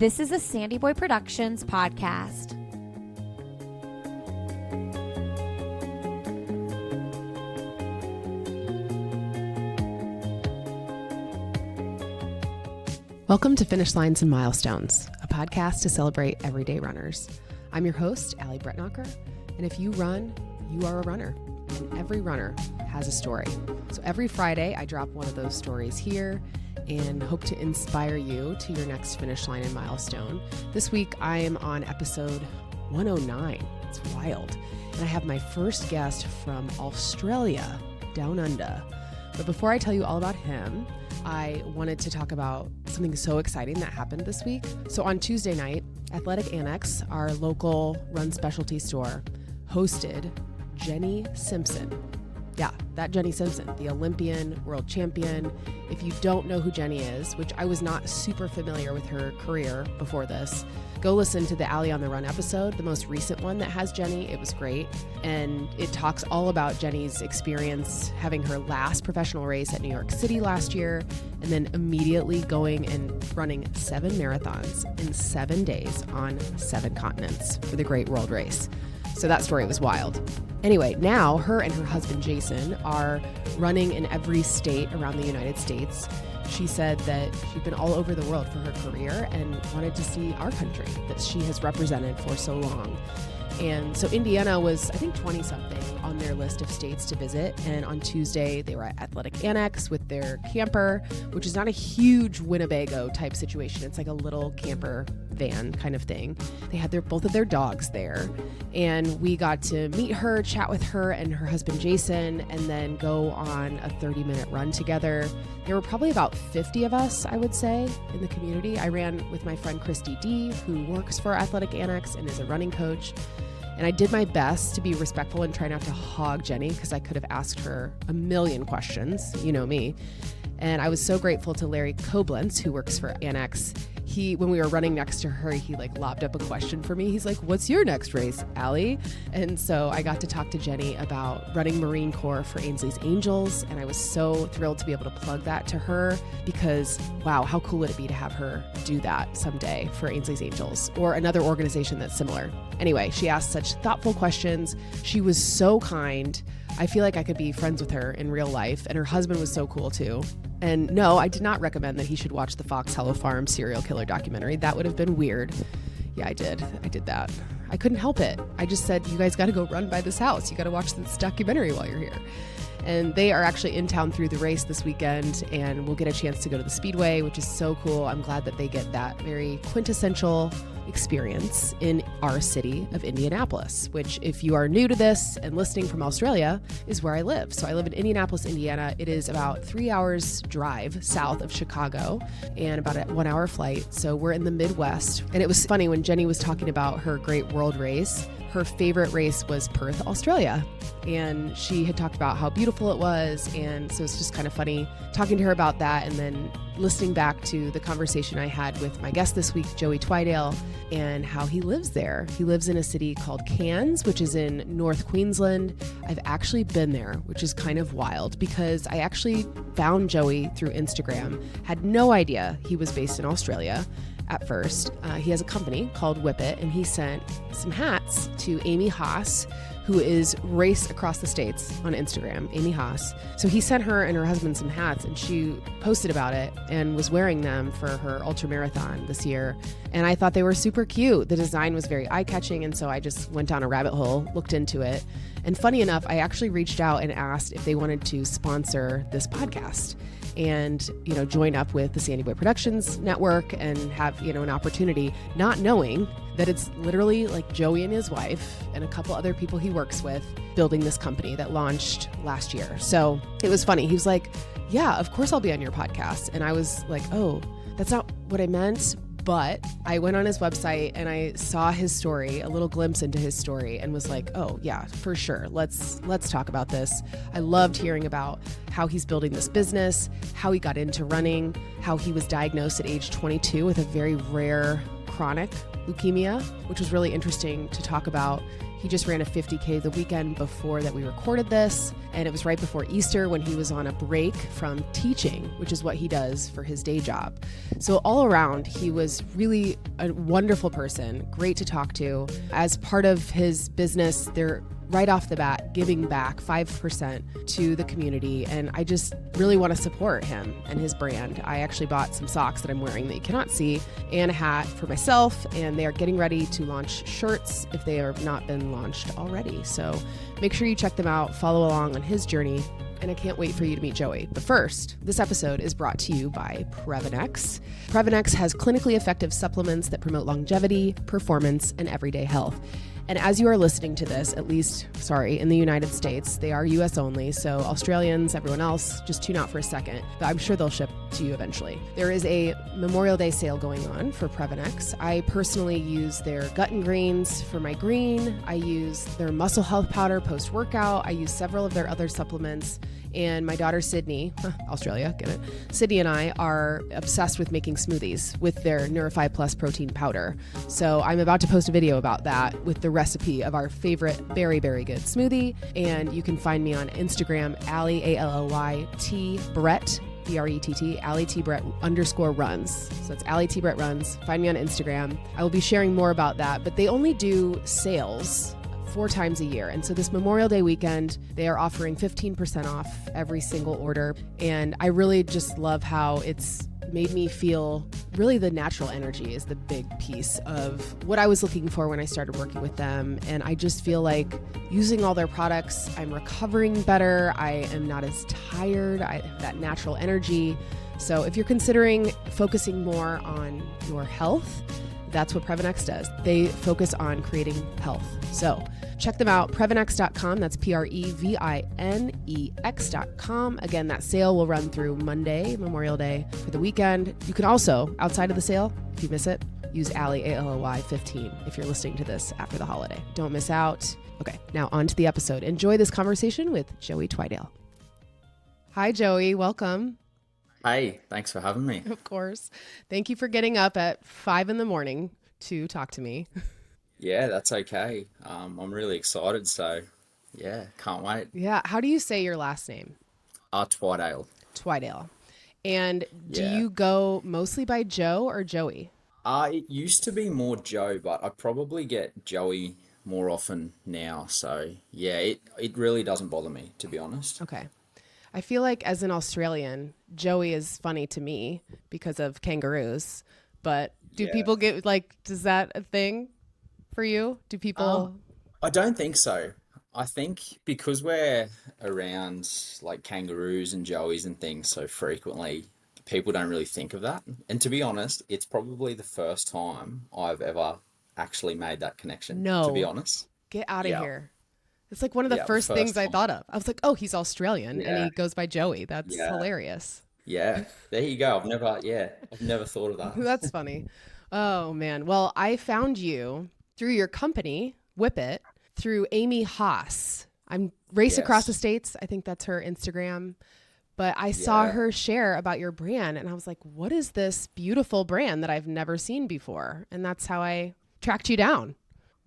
This is a Sandy Boy Productions podcast. Welcome to Finish Lines and Milestones, a podcast to celebrate everyday runners. I'm your host, Allie Bretnacher, and if you run, you are a runner, and every runner has a story. So every Friday, I drop one of those stories here and hope to inspire you to your next finish line and milestone. This week, I am on episode 109. It's wild. And I have my first guest from Australia, down under. But before I tell you all about him, I wanted to talk about something so exciting that happened this week. So on Tuesday night, Athletic Annex, our local run specialty store, hosted Jenny Simpson. Yeah, that Jenny Simpson, the Olympian, world champion. If you don't know who Jenny is, which I was not super familiar with her career before this, go listen to the Allie on the Run episode, the most recent one that has Jenny. It was great. And it talks all about Jenny's experience having her last professional race at New York City last year, and then immediately going and running 7 marathons in 7 days on 7 continents for the Great World Race. So that story was wild. Anyway, now her and her husband Jason are running in every state around the United States. She said that she'd been all over the world for her career and wanted to see our country that she has represented for so long. And so Indiana was, I think, 20-something on their list of states to visit. And on Tuesday, they were at Athletic Annex with their camper, which is not a huge Winnebago type situation. It's like a little camper van kind of thing. They had both of their dogs there. And we got to meet her, chat with her and her husband, Jason, and then go on a 30-minute run together. There were probably about 50 of us, I would say, in the community. I ran with my friend Christy D, who works for Athletic Annex and is a running coach. And I did my best to be respectful and try not to hog Jenny because I could have asked her a million questions, you know me. And I was so grateful to Larry Koblenz, who works for Annex. When we were running next to her, he lobbed up a question for me. He's like, "What's your next race, Allie?" And so I got to talk to Jenny about running Marine Corps for Ainsley's Angels. And I was so thrilled to be able to plug that to her because, wow, how cool would it be to have her do that someday for Ainsley's Angels or another organization that's similar. Anyway, she asked such thoughtful questions. She was so kind. I feel like I could be friends with her in real life. And her husband was so cool too. And no, I did not recommend that he should watch the Fox Hollow Farm serial killer documentary. That would have been weird. Yeah, I did that. I couldn't help it. I just said, you guys got to go run by this house. You got to watch this documentary while you're here. And they are actually in town through the race this weekend, and we'll get a chance to go to the Speedway, which is so cool. I'm glad that they get that very quintessential experience in our city of Indianapolis, which, if you are new to this and listening from Australia, is where I live. So I live in Indianapolis, Indiana. It is about 3 hours drive south of Chicago and about a 1 hour flight. So we're in the Midwest. And it was funny when Jenny was talking about her Great World Race. Her favorite race was Perth, Australia. And she had talked about how beautiful it was. And so it's just kind of funny talking to her about that and then listening back to the conversation I had with my guest this week, Joey Twidale, and how he lives there. He lives in a city called Cairnes, which is in North Queensland. I've actually been there, which is kind of wild because I actually found Joey through Instagram, had no idea he was based in Australia at first. He has a company called Wippet, and he sent some hats to Amy Haas, who is Race Across the States on Instagram, Amy Haas. So he sent her and her husband some hats, and she posted about it and was wearing them for her ultra marathon this year. And I thought they were super cute. The design was very eye-catching, and so I just went down a rabbit hole, looked into it. And funny enough, I actually reached out and asked if they wanted to sponsor this podcast and, join up with the Sandy Boy Productions network and have, an opportunity, not knowing that it's literally like Joey and his wife and a couple other people he works with building this company that launched last year. So it was funny. He was like, "Yeah, of course I'll be on your podcast." And I was like, "Oh, that's not what I meant." But I went on his website and I saw his story, a little glimpse into his story, and was like, "Oh yeah, for sure. Let's talk about this." I loved hearing about how he's building this business, how he got into running, how he was diagnosed at age 22 with a very rare chronic leukemia, which was really interesting to talk about. He just ran a 50K the weekend before that we recorded this, and it was right before Easter when he was on a break from teaching, which is what he does for his day job. So all around, he was really a wonderful person, great to talk to. As part of his business, they're right off the bat giving back 5% to the community, and I just really want to support him and his brand. I actually bought some socks that I'm wearing that you cannot see and a hat for myself, and they are getting ready to launch shirts if they have not been launched already. So make sure you check them out, follow along on his journey, and I can't wait for you to meet Joey. But first, this episode is brought to you by Previnex. Previnex has clinically effective supplements that promote longevity, performance, and everyday health. And as you are listening to this, at least, in the United States, they are US only. So Australians, everyone else, just tune out for a second. But I'm sure they'll ship to you eventually. There is a Memorial Day sale going on for Previnex. I personally use their gut and greens for my green. I use their muscle health powder post-workout. I use several of their other supplements. And my daughter, Sydney, Australia, get it? Sydney and I are obsessed with making smoothies with their Neurify Plus protein powder. So I'm about to post a video about that with the recipe of our favorite very, very good smoothie. And you can find me on Instagram, Allie, A-L-L-Y-T Brett, B-R-E-T-T, Allie T Brett _runs. So it's Allie T Brett runs. Find me on Instagram. I will be sharing more about that, but they only do sales 4 times a year. And so this Memorial Day weekend, they are offering 15% off every single order. And I really just love how it's made me feel really the natural energy is the big piece of what I was looking for when I started working with them. And I just feel like using all their products, I'm recovering better. I am not as tired. I have that natural energy. So if you're considering focusing more on your health, that's what Previnex does. They focus on creating health. So check them out, Previnex.com. That's Previnex.com. Again, that sale will run through Monday, Memorial Day, for the weekend. You can also, outside of the sale, if you miss it, use Allie, A-L-L-Y 15 if you're listening to this after the holiday. Don't miss out. Okay, now on to the episode. Enjoy this conversation with Joey Twidale. Hi, Joey. Welcome. Hey, thanks for having me. Of course. Thank you for getting up at 5 a.m. to talk to me. Yeah, that's okay. I'm really excited, so yeah, can't wait. Yeah. How do you say your last name? Twidale. Twidale. And do Yeah. you go mostly by Joe or Joey? It used to be more Joe, but I probably get Joey more often now. So yeah, it really doesn't bother me, to be honest. Okay. I feel like as an Australian, Joey is funny to me because of kangaroos. But do Yeah. people get is that a thing for you? Do people? I don't think so. I think because we're around like kangaroos and joeys and things so frequently, people don't really think of that. And to be honest, it's probably the first time I've ever actually made that connection, to be No, honest. get out of Yeah. here. It's like one of the Yeah, the first things first I time. thought of. I was like, oh, he's Australian and Yeah. he goes by Joey. That's Yeah. hilarious. Yeah. There you go. I've never thought of that. That's funny. Oh, man. Well, I found you through your company, Wippet, through Amy Haas. I'm Race Across the Yes. States. I think that's her Instagram. But I saw Yeah. her share about your brand and I was like, what is this beautiful brand that I've never seen before? And that's how I tracked you down.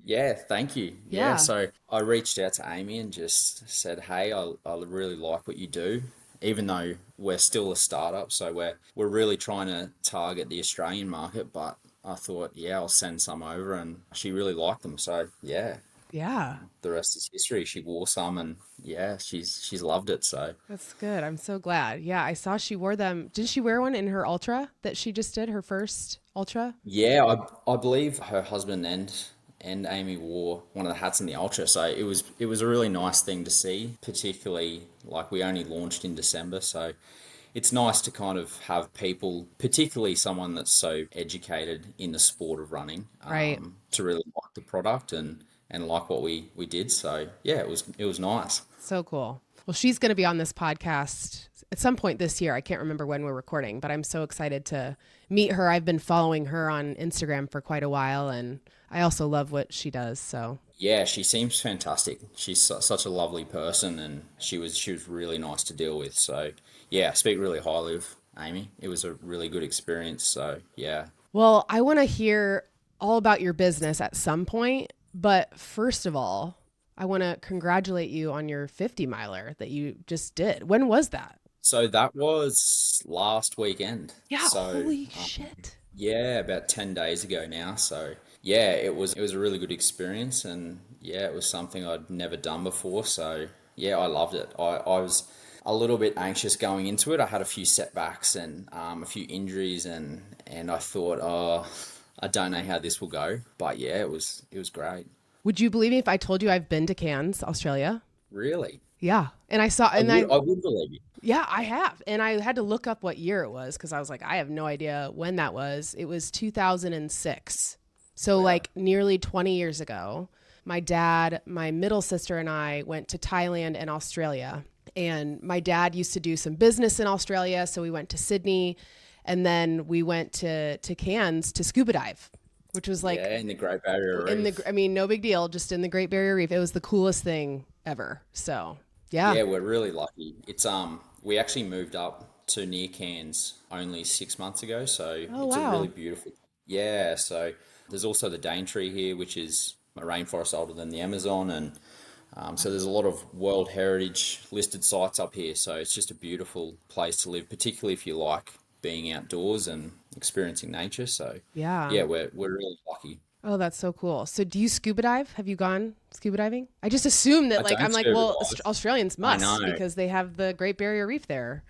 Yeah, thank you. Yeah, Yeah. so I reached out to Amy and just said, "Hey, I really like what you do." Even though we're still a startup, so we're really trying to target the Australian market, but I thought, yeah, I'll send some over and she really liked them. So, yeah, Yeah, the rest is history. She wore some and yeah, she's loved it. So, that's good. I'm so glad. Yeah, I saw she wore them. Did she wear one in her Ultra that she just did, her first Ultra? yeah, I believe her husband and Amy wore one of the hats in the Ultra, so it was a really nice thing to see. Particularly like we only launched in December, so it's nice to kind of have people, particularly someone that's so educated in the sport of running, Right. to really like the product and like what we did. So yeah, it was nice. So cool. Well, she's going to be on this podcast at some point this year. I can't remember when we're recording, but I'm so excited to meet her. I've been following her on Instagram for quite a while, and I also love what she does. So Yeah, she seems fantastic. She's such a lovely person, and she was really nice to deal with. So yeah, I speak really highly of Amy. It was a really good experience. So yeah, well, I want to hear all about your business at some point. But first of all, I want to congratulate you on your 50 miler that you just did. When was that? So that was last weekend. Yeah, So holy shit. yeah, about 10 days ago now. So yeah, it was a really good experience, and yeah, it was something I'd never done before. So yeah, I loved it. I was a little bit anxious going into it. I had a few setbacks and a few injuries, and I thought, oh, I don't know how this will go. But yeah, it was great. Would you believe me if I told you I've been to Cairns, Australia? Really, Yeah. And I saw, I and would I would believe you. yeah, I have. And I had to look up what year it was because I was like, I have no idea when that was. It was 2006. So, Wow. like, nearly 20 years ago, my dad, my middle sister, and I went to Thailand and Australia. And my dad used to do some business in Australia. So we went to Sydney, and then we went to Cairns to scuba dive, which was like Yeah, in the Great Barrier Reef. I mean, no big deal, just in the Great Barrier Reef. It was the coolest thing ever. So, yeah. Yeah, we're really lucky. We actually moved up to near Cairns only 6 months ago, so Oh, it's a really wow. beautiful. Yeah, so there's also the Daintree here, which is a rainforest older than the Amazon, and so there's a lot of World Heritage listed sites up here. So it's just a beautiful place to live, particularly if you like being outdoors and experiencing nature. So Yeah. yeah, we're really lucky. Oh, that's so cool. So do you scuba dive? Have you gone scuba diving? I just assume that I like don't I'm like, scuba well, dive. Australians I must know. because they have the Great Barrier Reef there.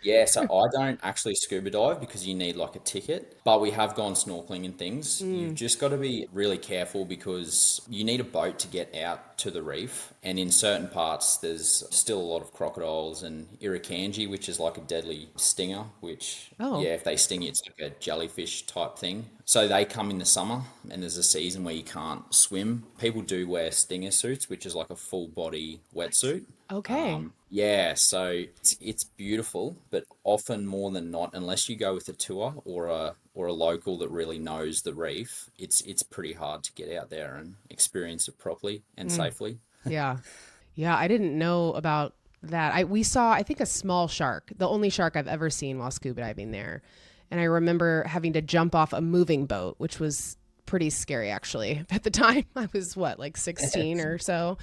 Yeah, so I don't actually scuba dive because you need like a ticket, but we have gone snorkeling and things. You've Mm. just got to be really careful because you need a boat to get out to the reef, and in certain parts there's still a lot of crocodiles and irukandji, which is like a deadly stinger, which Oh, yeah, if they sting you, it's like a jellyfish type thing. So they come in the summer, and there's a season where you can't swim. People do wear stinger suits, which is like a full body wetsuit. okay. Yeah, so it's beautiful, but often more than not, unless you go with a tour or a local that really knows the reef, it's pretty hard to get out there and experience it properly and Mm. safely. Yeah. Yeah, I didn't know about that. We saw I think a small shark, the only shark I've ever seen while scuba diving there. And I remember having to jump off a moving boat, which was pretty scary actually. At the time, I was what, like 16 or so.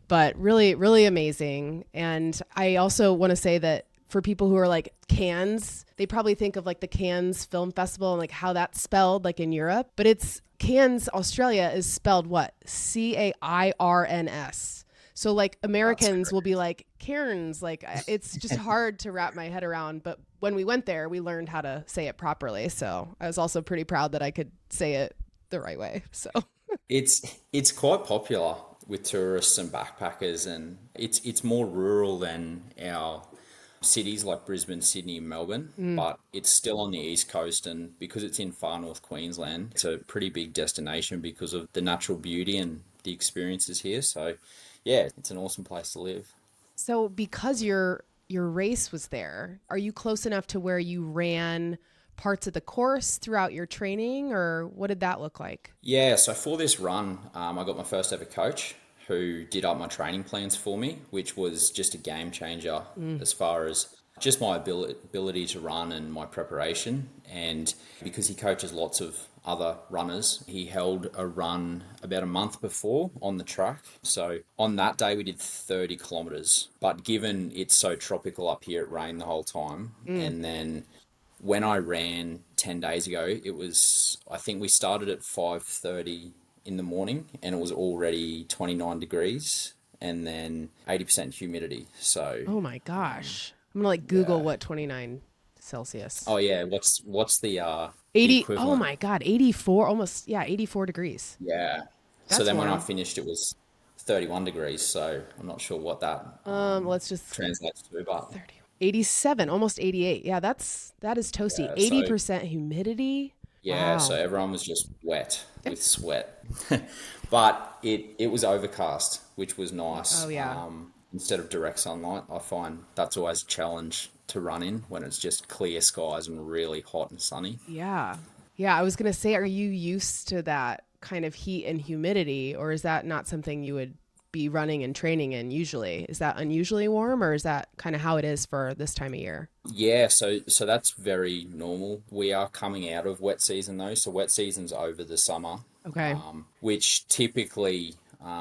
But really, really amazing. And I also want to say that for people who are like Cannes, they probably think of like the Cannes Film Festival and like how that's spelled like in Europe. But it's Cannes, Australia is spelled what? Cairns. So like That's Americans will correct. be like Cairns, like it's just hard to wrap my head around. But when we went there, we learned how to say it properly. So I was also pretty proud that I could say it the right way. So It's quite popular with tourists and backpackers, and it's more rural than our cities like Brisbane, Sydney, and Melbourne, mm, but it's still on the east coast, and because it's in far north Queensland, it's a pretty big destination because of the natural beauty and the experiences here. So, yeah, it's an awesome place to live. so because your race was there, are you close enough to where you ran parts of the course throughout your training, or what did that look like? Yeah, so for this run, I got my first ever coach who did up my training plans for me, which was just a game changer Mm. as far as just my ability to run and my preparation. And because he coaches lots of other runners, he held a run about a month before on the track. So on that day, we did 30 kilometers. But given it's so tropical up here, it rained the whole time. Mm. And then when I ran 10 days ago, I think we started at 5:30 in the morning and it was already 29 degrees and then 80% humidity. So, Oh my gosh. I'm gonna like Google yeah. what 29 Celsius. Oh yeah, what's the 80. Oh equivalent? my God. 84, almost, yeah, 84 degrees. Yeah. So That's then when I warm. finished it was 31 degrees, so I'm not sure what that Let's just translates to, but 30, 87, almost 88. Yeah, that is toasty. yeah, so 80% humidity. yeah, so Wow. everyone was just wet with sweat. But it was overcast, which was nice. Oh yeah. Instead of direct sunlight, I find that's always a challenge to run in when it's just clear skies and really hot and sunny. Yeah. Yeah, I was gonna say, are you used to that kind of heat and humidity, or is that not something you would be running and training in usually? Is that unusually warm, or is that kind of how it is for this time of year? Yeah, so that's very normal. We are coming out of wet season though, so wet season's over the summer. Okay. which typically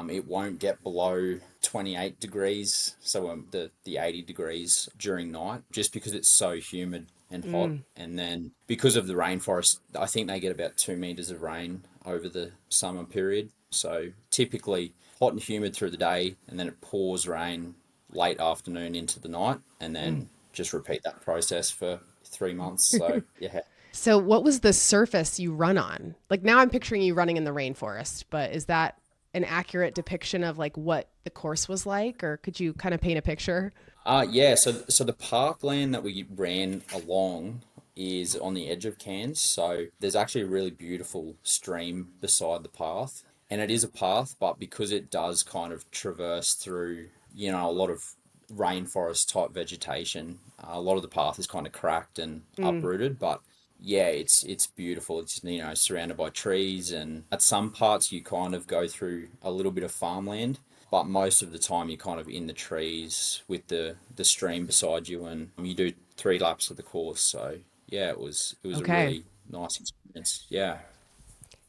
it won't get below 28 degrees, so the 80 degrees during night, just because it's so humid and hot. And then because of the rainforest, I think they get about 2 meters of rain over the summer period. So typically hot and humid through the day, and then it pours rain late afternoon into the night, and then just repeat that process for 3 months. So yeah. So what was the surface you run on? Like now I'm picturing you running in the rainforest, but is that an accurate depiction of like what the course was like, or could you kind of paint a picture? Yeah, so the parkland that we ran along is on the edge of Cairns. So there's actually a really beautiful stream beside the path. And it is a path, but because it does kind of traverse through, a lot of rainforest type vegetation, a lot of the path is kind of cracked and uprooted, but yeah, it's beautiful. It's surrounded by trees, and at some parts you kind of go through a little bit of farmland, but most of the time you're kind of in the trees with the stream beside you, and you do 3 laps of the course. So yeah, it was a Okay. really nice experience. Yeah.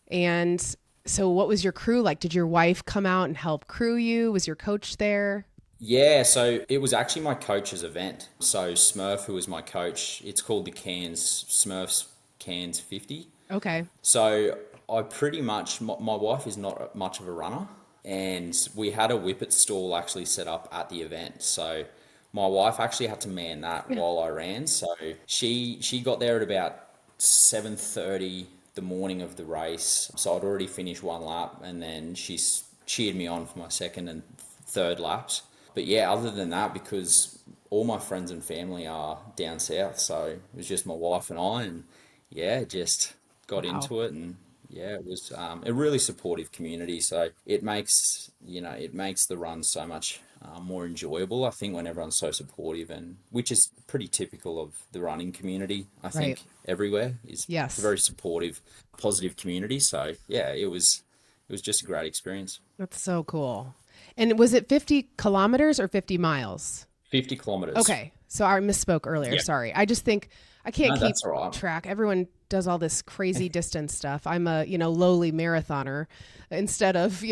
And so what was your crew like? Did your wife come out and help crew you? Was your coach there? Yeah, so it was actually my coach's event. So Smurf, who was my coach, it's called the Cairns Smurfs Cairns 50. Okay. So I pretty much, my wife is not much of a runner, and we had a Wippet stall actually set up at the event. So my wife actually had to man that while I ran. So she got there at about 7:30 the morning of the race. So I'd already finished 1 lap, and then she cheered me on for my second and third laps. But yeah, other than that, because all my friends and family are down south, so it was just my wife and I, and yeah, just got Wow. into it, and yeah, it was a really supportive community. So it makes the run so much more enjoyable. I think when everyone's so supportive, and which is pretty typical of the running community. I Right. think everywhere is it's a Yes. very supportive, positive community. So yeah, it was just a great experience. That's so cool. And was it 50 kilometers or 50 miles? 50 kilometers. Okay. So I misspoke earlier. Yeah, Sorry. I just think I can't no, keep that's all right. track. Everyone does all this crazy distance stuff. I'm a, lowly marathoner instead of,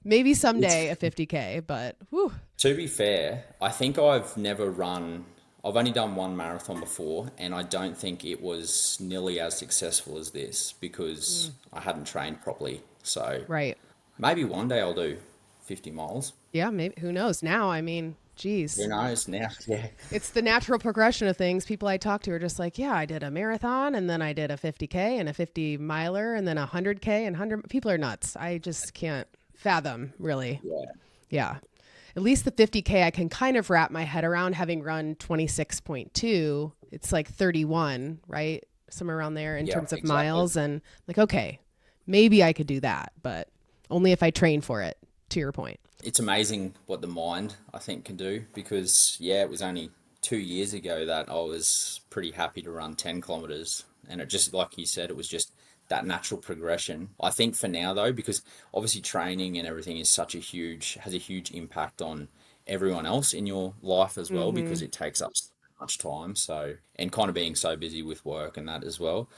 maybe someday a It's 50K, but whew. To be fair, I think I've only done one marathon before, and I don't think it was nearly as successful as this because I hadn't trained properly. So Right. maybe one day I'll do 50 miles. Yeah, maybe. Who knows? Now, I mean, Who geez. knows now? Yeah. It's the natural progression of things. People I talk to are just like, yeah, I did a marathon and then I did a 50K and a 50 miler and then a 100K and 100. People are nuts. I just can't fathom, really. Yeah. Yeah. At least the 50K, I can kind of wrap my head around having run 26.2. It's like 31, right? Somewhere around there in Yeah, terms of exactly. miles. And like, okay, maybe I could do that, but only if I train for it, to your point. It's amazing what the mind, I think, can do because, yeah, it was only 2 years ago that I was pretty happy to run 10 kilometers. And it just, like you said, it was just that natural progression. I think for now, though, because obviously training and everything has a huge impact on everyone else in your life as well because it takes up so much time. So, and kind of being so busy with work and that as well.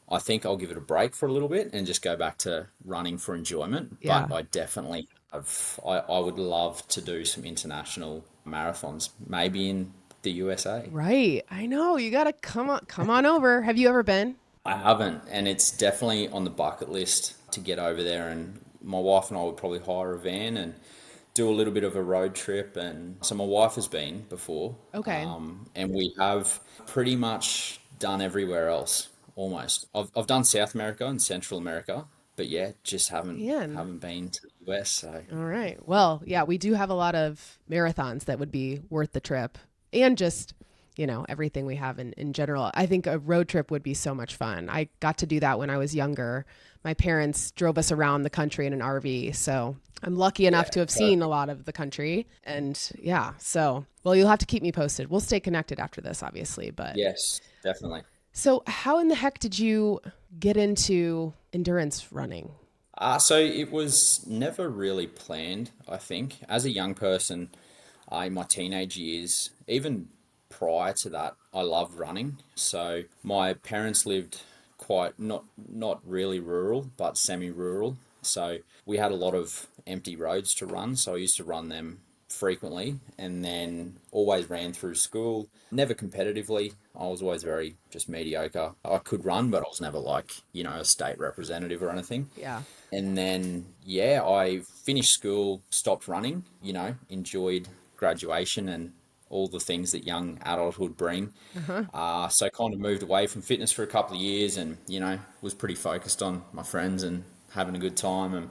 I think I'll give it a break for a little bit and just go back to running for enjoyment. But Yeah. I definitely I would love to do some international marathons, maybe in the USA. Right. I know. You got to come on over. Have you ever been? I haven't, and it's definitely on the bucket list to get over there. And my wife and I would probably hire a van and do a little bit of a road trip. And so my wife has been before, Okay. and we have pretty much done everywhere else almost. I've done South America and Central America, but yeah, just haven't Man. haven't been to the US. So All right. Well, yeah, we do have a lot of marathons that would be worth the trip and just, everything we have in general. I think a road trip would be so much fun. I got to do that when I was younger. My parents drove us around the country in an RV. So I'm lucky enough yeah, to have seen a perfect. lot of the country. And yeah, so, well, you'll have to keep me posted. We'll stay connected after this, obviously. But Yes, definitely. so, how in the heck did you get into endurance running? So it was never really planned, I think. As a young person, in my teenage years, even prior to that, I loved running. So my parents lived quite not really rural, but semi-rural. So we had a lot of empty roads to run. So I used to run them frequently, and then always ran through school, never competitively. I was always very just mediocre. I could run, but I was never like, a state representative or anything. Yeah. And then, yeah, I finished school, stopped running, enjoyed graduation and all the things that young adulthood bring. So kind of moved away from fitness for a couple of years and, was pretty focused on my friends and having a good time.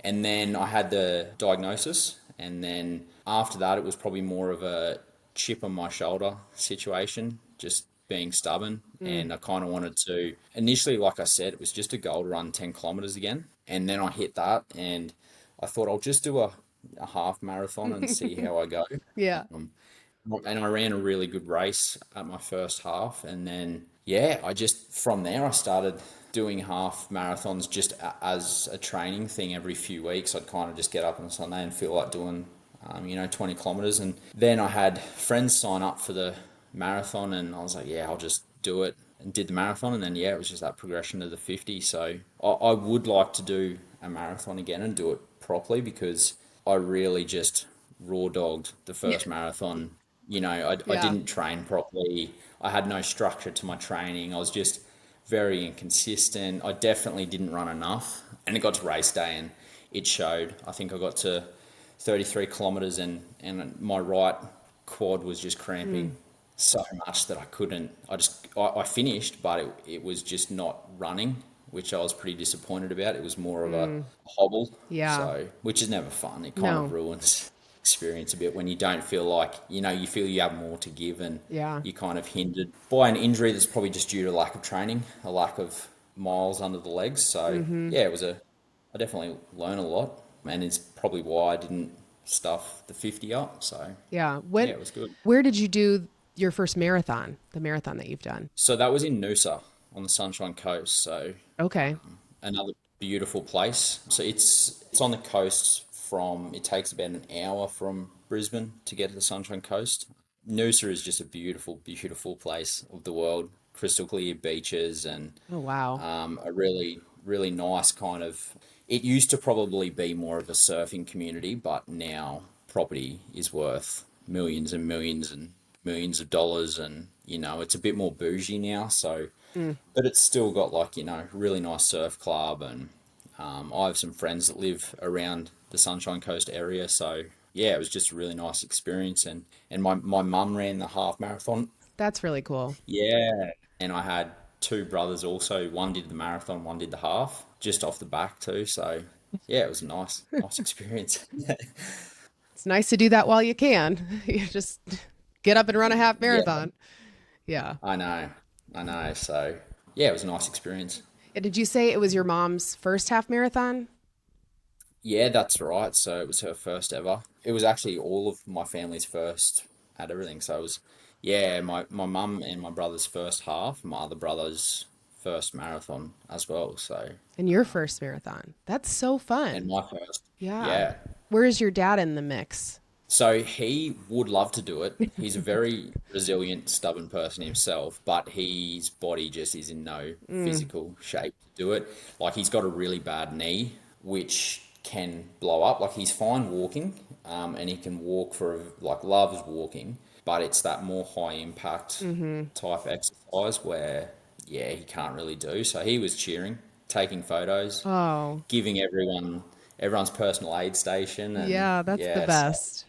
And then I had the diagnosis. And then after that, it was probably more of a chip on my shoulder situation, just being stubborn. And I kind of wanted to, initially, like I said, it was just a goal to run 10 kilometers again. And then I hit that and I thought I'll just do a half marathon and see how I go. Yeah. And I ran a really good race at my first half. And then, yeah, from there, I started doing half marathons just as a training thing every few weeks. I'd kind of just get up on a Sunday and feel like doing, 20 kilometers. And then I had friends sign up for the marathon and I was like, yeah, I'll just do it, and did the marathon. And then, yeah, it was just that progression to the 50. So I would like to do a marathon again and do it properly, because I really just raw dogged the first marathon. I didn't train properly. I had no structure to my training. I was just very inconsistent. I definitely didn't run enough. And it got to race day and it showed. I think I got to 33 kilometers and my right quad was just cramping so much that I couldn't. I finished, but it was just not running, which I was pretty disappointed about. It was more of a hobble. Yeah. So, which is never fun. It kind of ruins experience a bit when you don't feel like, you feel you have more to give, and you're kind of hindered by an injury that's probably just due to lack of training, a lack of miles under the legs. So yeah, I definitely learned a lot, and it's probably why I didn't stuff the 50 up. So Yeah. yeah, it was good. Where did you do your first marathon, the marathon that you've done? So that was in Noosa on the Sunshine Coast. So Okay. another beautiful place. So it's on the coast it takes about an hour from Brisbane to get to the Sunshine Coast. Noosa is just a beautiful, beautiful place of the world. Crystal clear beaches and Oh, wow. a really, really nice kind of. It used to probably be more of a surfing community, but now property is worth millions and millions and millions of dollars, and it's a bit more bougie now. So, but it's still got like really nice surf club, and I have some friends that live around the Sunshine Coast area. So yeah, it was just a really nice experience, and my mum ran the half marathon. That's really cool. Yeah, and I had two brothers also. One did the marathon, one did the half, just off the back too. So yeah, it was a nice experience. It's nice to do that while you can. You just get up and run a half Yeah, marathon. Yeah. I know. So yeah, it was a nice experience. Did you say it was your mom's first half marathon? Yeah, that's right. So it was her first ever. It was actually all of my family's first at everything. So it was, yeah, my mum and my brother's first half, my other brother's first marathon as well. So, And your first marathon. That's so and fun. my first. Yeah. Yeah. Where is your dad in the mix? So he would love to do it. He's a very resilient, stubborn person himself, but his body just is in no physical shape to do it. Like he's got a really bad knee, which can blow up. Like he's fine walking, and he can walk like loves walking, but it's that more high impact type exercise where, yeah, he can't really do. So he was cheering, taking photos, Oh, giving everyone's personal aid station, and yeah, that's the yeah, so best.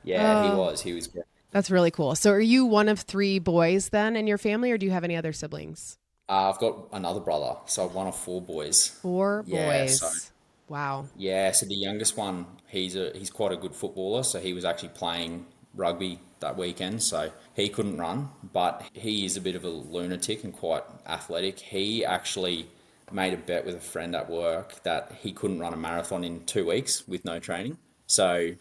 yeah, he was great. That's really cool. So are you one of three boys then in your family, or do you have any other siblings? I've got another brother, so one of four boys. Four Yeah, so boys. Wow. yeah, so the youngest one, he's quite a good footballer, so he was actually playing rugby that weekend, so he couldn't run, but he is a bit of a lunatic and quite athletic. He actually made a bet with a friend at work that he couldn't run a marathon in 2 weeks with no training. So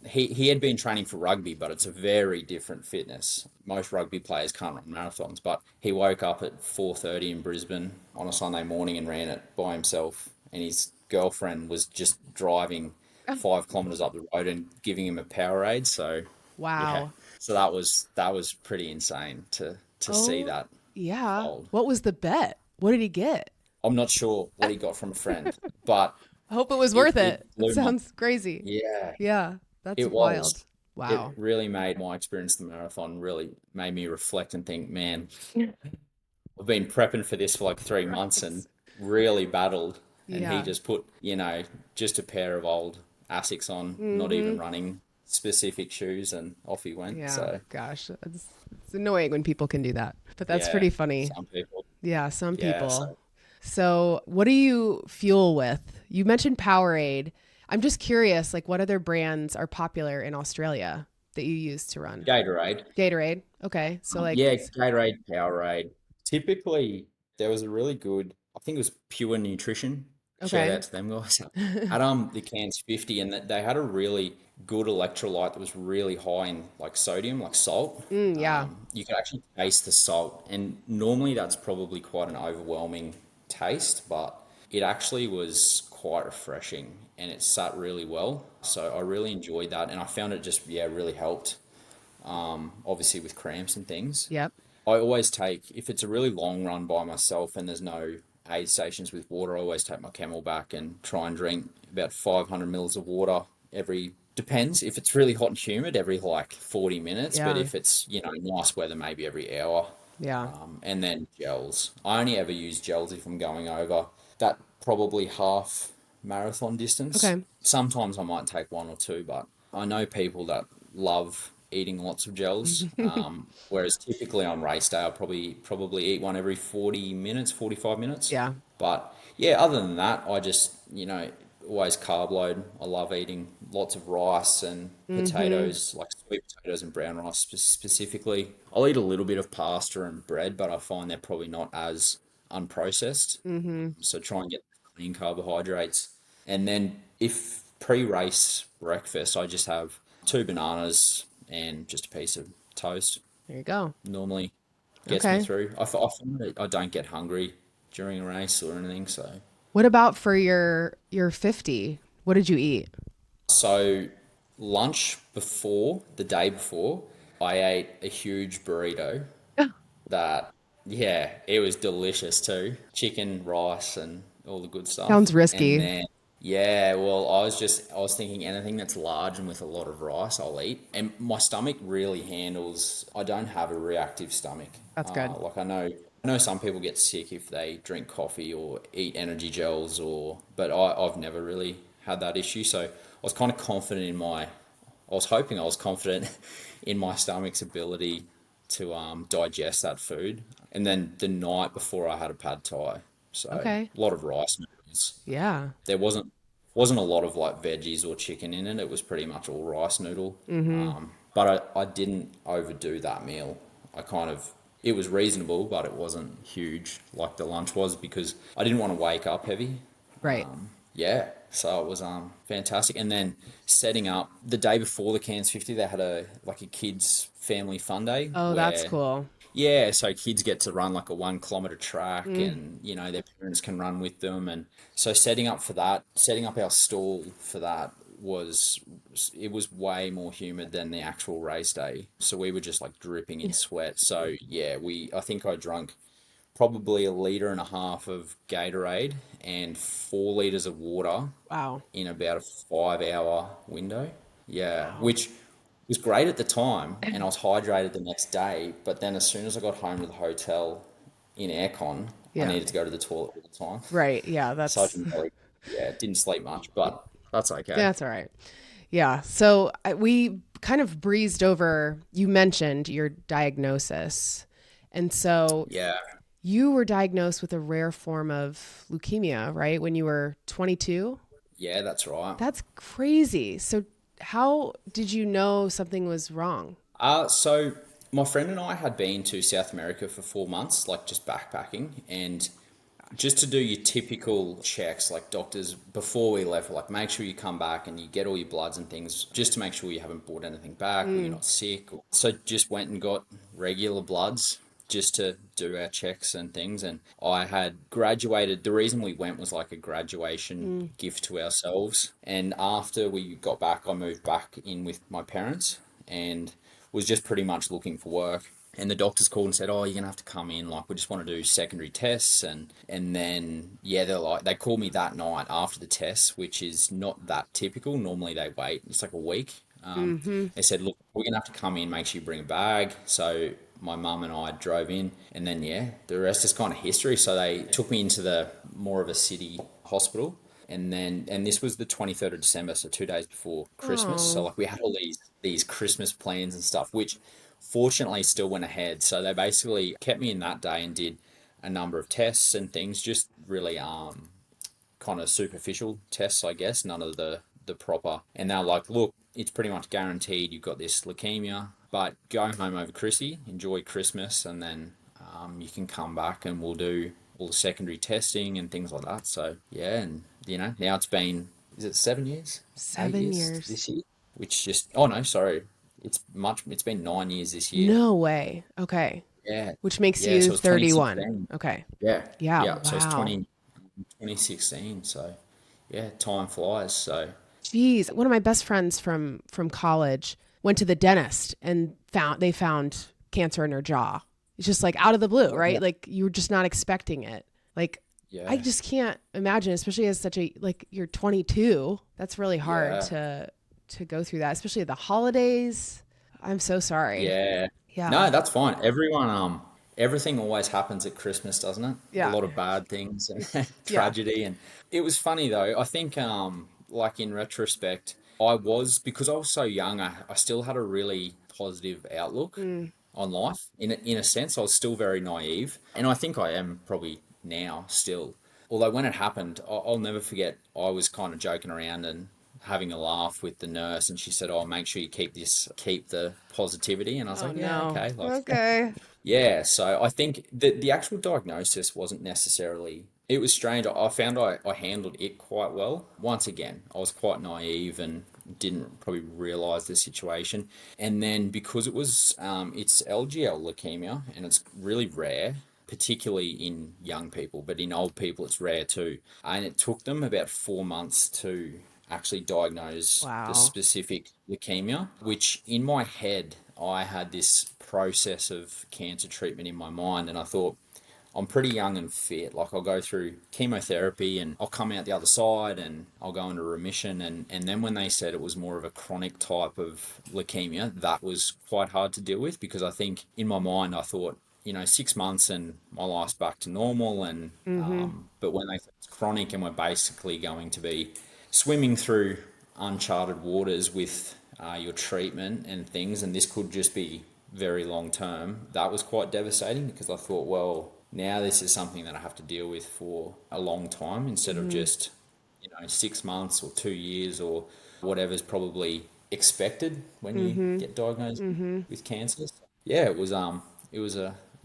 he had been training for rugby, but it's a very different fitness. Most rugby players can't run marathons, but he woke up at 4:30 in Brisbane on a Sunday morning and ran it by himself. And his girlfriend was just driving 5 kilometers up the road and giving him a Powerade. So yeah, Wow. so that was pretty insane to see Oh, that yeah. old. What was the bet? What did he get? I'm not sure what he got from a friend, but I hope it was it, worth it it. It blew my, sounds crazy. yeah, Yeah, that's it was. wild. It Wow. really made my experience of the marathon really made me reflect and think, man, I've been prepping for this for like 3 months and Right. really battled. And he Yeah. just put, just a pair of old Asics on, not Mm-hmm. even running specific shoes, and off he went. Yeah. So, Gosh, it's annoying when people can do that, but that's yeah, pretty funny. some people, Yeah, some yeah. people. So, So, what do you fuel with? You mentioned Powerade. I'm just curious, like, what other brands are popular in Australia that you use to run? Gatorade. Gatorade. Okay. So, like, Yeah, Gatorade, Powerade. Typically, there was a really good, I think it was Pure Nutrition. Shout okay. out to them guys. At the Cairns 50, and they had a really good electrolyte that was really high in like sodium, like salt. Yeah. You could actually taste the salt, and normally that's probably quite an overwhelming taste, but it actually was quite refreshing and it sat really well. So I really enjoyed that, and I found it just really helped. Obviously with cramps and things. Yep. I always take, if it's a really long run by myself and there's no aid stations with water, I always take my Camelback and try and drink about 500 mils of water every, depends. If it's really hot and humid, every like 40 minutes. But Yeah. if it's, nice weather, maybe every hour. Yeah. And then gels. I only ever use gels if I'm going over that probably half marathon distance. Okay. Sometimes I might take one or two, but I know people that love eating lots of gels. Whereas typically on race day, I'll probably eat one every 40 minutes, 45 minutes. Yeah. But yeah, other than that, I just, always carb load. I love eating lots of rice and Mm-hmm. potatoes, like sweet potatoes and brown rice specifically. I'll eat a little bit of pasta and bread, but I find they're probably not as unprocessed. Mm-hmm. So try and get clean carbohydrates. And then if pre-race breakfast, I just have two bananas and just a piece of toast. There you go. Normally gets me Okay. through. I find that I don't get hungry during a race or anything. What about for your 50? What did you eat? So lunch before, the day before, I ate a huge burrito that, yeah, it was delicious too. Chicken, rice, and all the good Sounds stuff. And risky. then, yeah, well, I was thinking anything that's large and with a lot of rice, I'll eat. And my stomach really handles, I don't have a reactive stomach. That's good. Like I know some people get sick if they drink coffee or eat energy gels but I've never really had that issue. So I was kind of confident I was hoping I was confident in my stomach's ability to digest that food. And then the night before I had a pad thai, so Okay. a lot of rice noodles. Yeah. There wasn't a lot of like veggies or chicken in it. It was pretty much all rice noodle. Mm-hmm. But I didn't overdo that meal. It was reasonable, but it wasn't huge like the lunch was because I didn't want to wake up heavy. Right. Yeah, so it was fantastic. And then setting up the day before the Cairns 50, they had a kids family fun day Oh, that's where, cool. yeah, so kids get to run like a 1 kilometer track, Mm. and their parents can run with them. And so setting up for that, setting up our stall for that was it was way more humid than the actual race day. So we were just like dripping in sweat. So yeah, I think I drank probably a litre and a half of Gatorade and 4 litres of water Wow. in about a 5 hour window. Yeah, Wow. which was great at the time, and I was hydrated the next day. But then as soon as I got home to the hotel in aircon, I Yeah. needed to go to the toilet all the time. Right. Yeah. So I That's didn't really, yeah, didn't sleep much, but that's okay. that's all right. Yeah. So we kind of breezed over. You mentioned your diagnosis, and so Yeah, you were diagnosed with a rare form of leukemia, right? When you were 22. yeah, that's right. That's crazy. So how did you know something was wrong? So my friend and I had been to South America for 4 months, like just backpacking, and just to do your typical checks, like doctors before we left, were like make sure you come back and you get all your bloods and things, just to make sure you haven't brought anything back or you're Mm. not sick. So just went and got regular bloods just to do our checks and things. And I had graduated. The reason we went was like a graduation Mm. gift to ourselves. And after we got back, I moved back in with my parents and was just pretty much looking for work. And the doctors called and said, "Oh, you're gonna have to come in. Like, we just want to do secondary tests." And then yeah, they called me that night after the tests, which is not that typical. Normally they wait. It's like a week. Mm-hmm. They said, "Look, we're gonna have to come in. Make sure you bring a bag." So my mum and I drove in, and then yeah, the rest is kind of history. So they took me into the more of a city hospital, and this was the 23rd of December, so 2 days before Christmas. So Oh, like we had all these Christmas plans and stuff, which fortunately still went ahead. So they basically kept me in that day and did a number of tests and things, just really kind of superficial tests, I guess, none of the proper. And they're like, "Look, it's pretty much guaranteed you've got this leukemia, but go home over Chrissy, enjoy Christmas, and then you can come back and we'll do all the secondary testing and things like that." So yeah, and now it's been, is it 7 years, 8 7 years years. this year? Which just, oh no, sorry, it's been 9 years this year. No way. Okay. Yeah, Which makes yeah. you So it's 31. 2016. Okay. Yeah, Yeah. yeah. So it's Wow. 2016. So yeah, time flies. So Geez, one of my best friends from college went to the dentist and found cancer in her jaw. It's just like out of the blue, right? yeah, Like you were just not expecting it. Like I yeah, just can't imagine, especially as such a like you're 22. That's really hard yeah, to go through that, especially at the holidays. I'm so sorry. yeah. Yeah. No, that's fine. Everything always happens at Christmas, doesn't it? A Yeah. lot of bad things and Yeah. tragedy. And it was funny though. I think, like in retrospect, because I was so young, I still had a really positive outlook Mm, on life. In a sense, I was still very naive, and I think I am probably now still. Although when it happened, I'll never forget. I was kind of joking around and having a laugh with the nurse, and she said, "Oh, make sure you keep the positivity." And I was oh like, "Yeah, no. okay." Like, Okay. yeah. So I think the actual diagnosis wasn't necessarily. It was strange. I found I handled it quite well. Once again, I was quite naive and didn't probably realize the situation. And then because it's LGL leukemia and it's really rare, particularly in young people, but in old people it's rare too. And it took them about 4 months to actually diagnose the Wow. specific leukemia, which in my head, I had this process of cancer treatment in my mind, and I thought, I'm pretty young and fit. Like I'll go through chemotherapy and I'll come out the other side and I'll go into remission. And then when they said it was more of a chronic type of leukemia, that was quite hard to deal with because I think in my mind I thought, 6 months and my life's back to normal. And Mm-hmm. but when they said it's chronic and we're basically going to be swimming through uncharted waters with your treatment and things, and this could just be very long term, that was quite devastating because I thought, well, now this is something that I have to deal with for a long time instead of Mm-hmm. just 6 months or 2 years or whatever's probably expected when you Mm-hmm. get diagnosed Mm-hmm. with cancer. Yeah, it was an